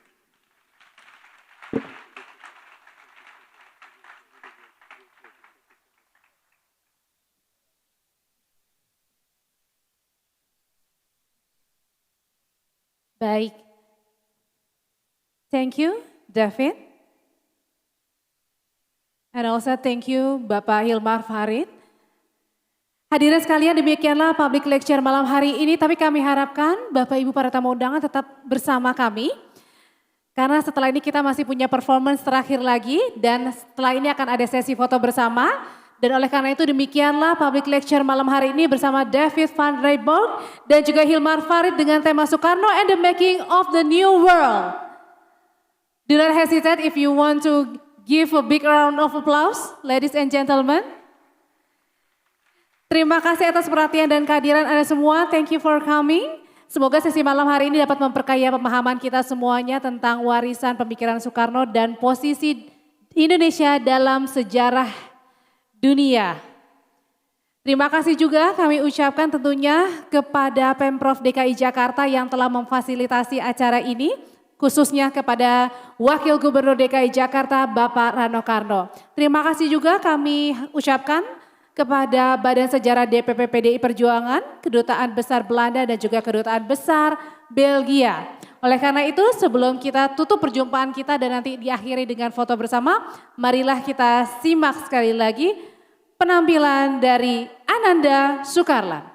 Baik. Thank you, David. And also thank you, Bapak Hilmar Farid. Hadirin sekalian, demikianlah public lecture malam hari ini, tapi kami harapkan Bapak Ibu para tamu undangan tetap bersama kami. Karena setelah ini kita masih punya performance terakhir lagi, dan setelah ini akan ada sesi foto bersama. Dan oleh karena itu demikianlah public lecture malam hari ini bersama David van Reybrouck dan juga Hilmar Farid dengan tema Sukarno and the Making of the New World. Do not hesitate if you want to give a big round of applause, ladies and gentlemen. Terima kasih atas perhatian dan kehadiran Anda semua. Thank you for coming. Semoga sesi malam hari ini dapat memperkaya pemahaman kita semuanya tentang warisan pemikiran Sukarno dan posisi Indonesia dalam sejarah dunia. Terima kasih juga kami ucapkan tentunya kepada Pemprov DKI Jakarta yang telah memfasilitasi acara ini, khususnya kepada Wakil Gubernur DKI Jakarta Bapak Rano Karno. Terima kasih juga kami ucapkan kepada Badan Sejarah DPP PDI Perjuangan, Kedutaan Besar Belanda dan juga Kedutaan Besar Belgia. Oleh karena itu sebelum kita tutup perjumpaan kita dan nanti diakhiri dengan foto bersama, marilah kita simak sekali lagi penampilan dari Ananda Sukarlan.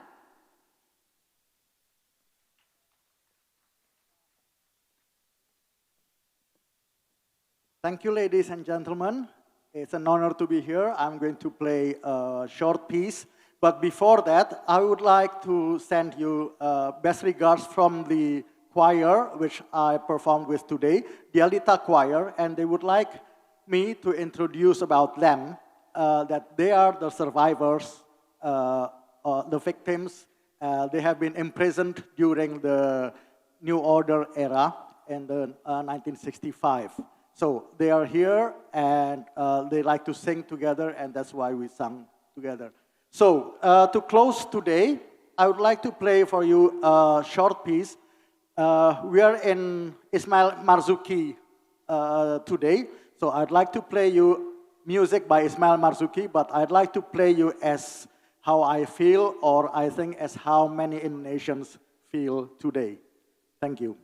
Thank you, ladies and gentlemen. It's an honor to be here. I'm going to play a short piece. But before that, I would like to send you best regards from the choir, which I performed with today, the Alita Choir, and they would like me to introduce about them, that they are the survivors, the victims. They have been imprisoned during the New Order era in the 1965. So they are here and they like to sing together, and that's why we sang together. So to close today, I would like to play for you a short piece. We are in Ismail Marzuki today, so I'd like to play you music by Ismail Marzuki, but I'd like to play you as how I feel, or I think as how many Indonesians feel today. Thank you.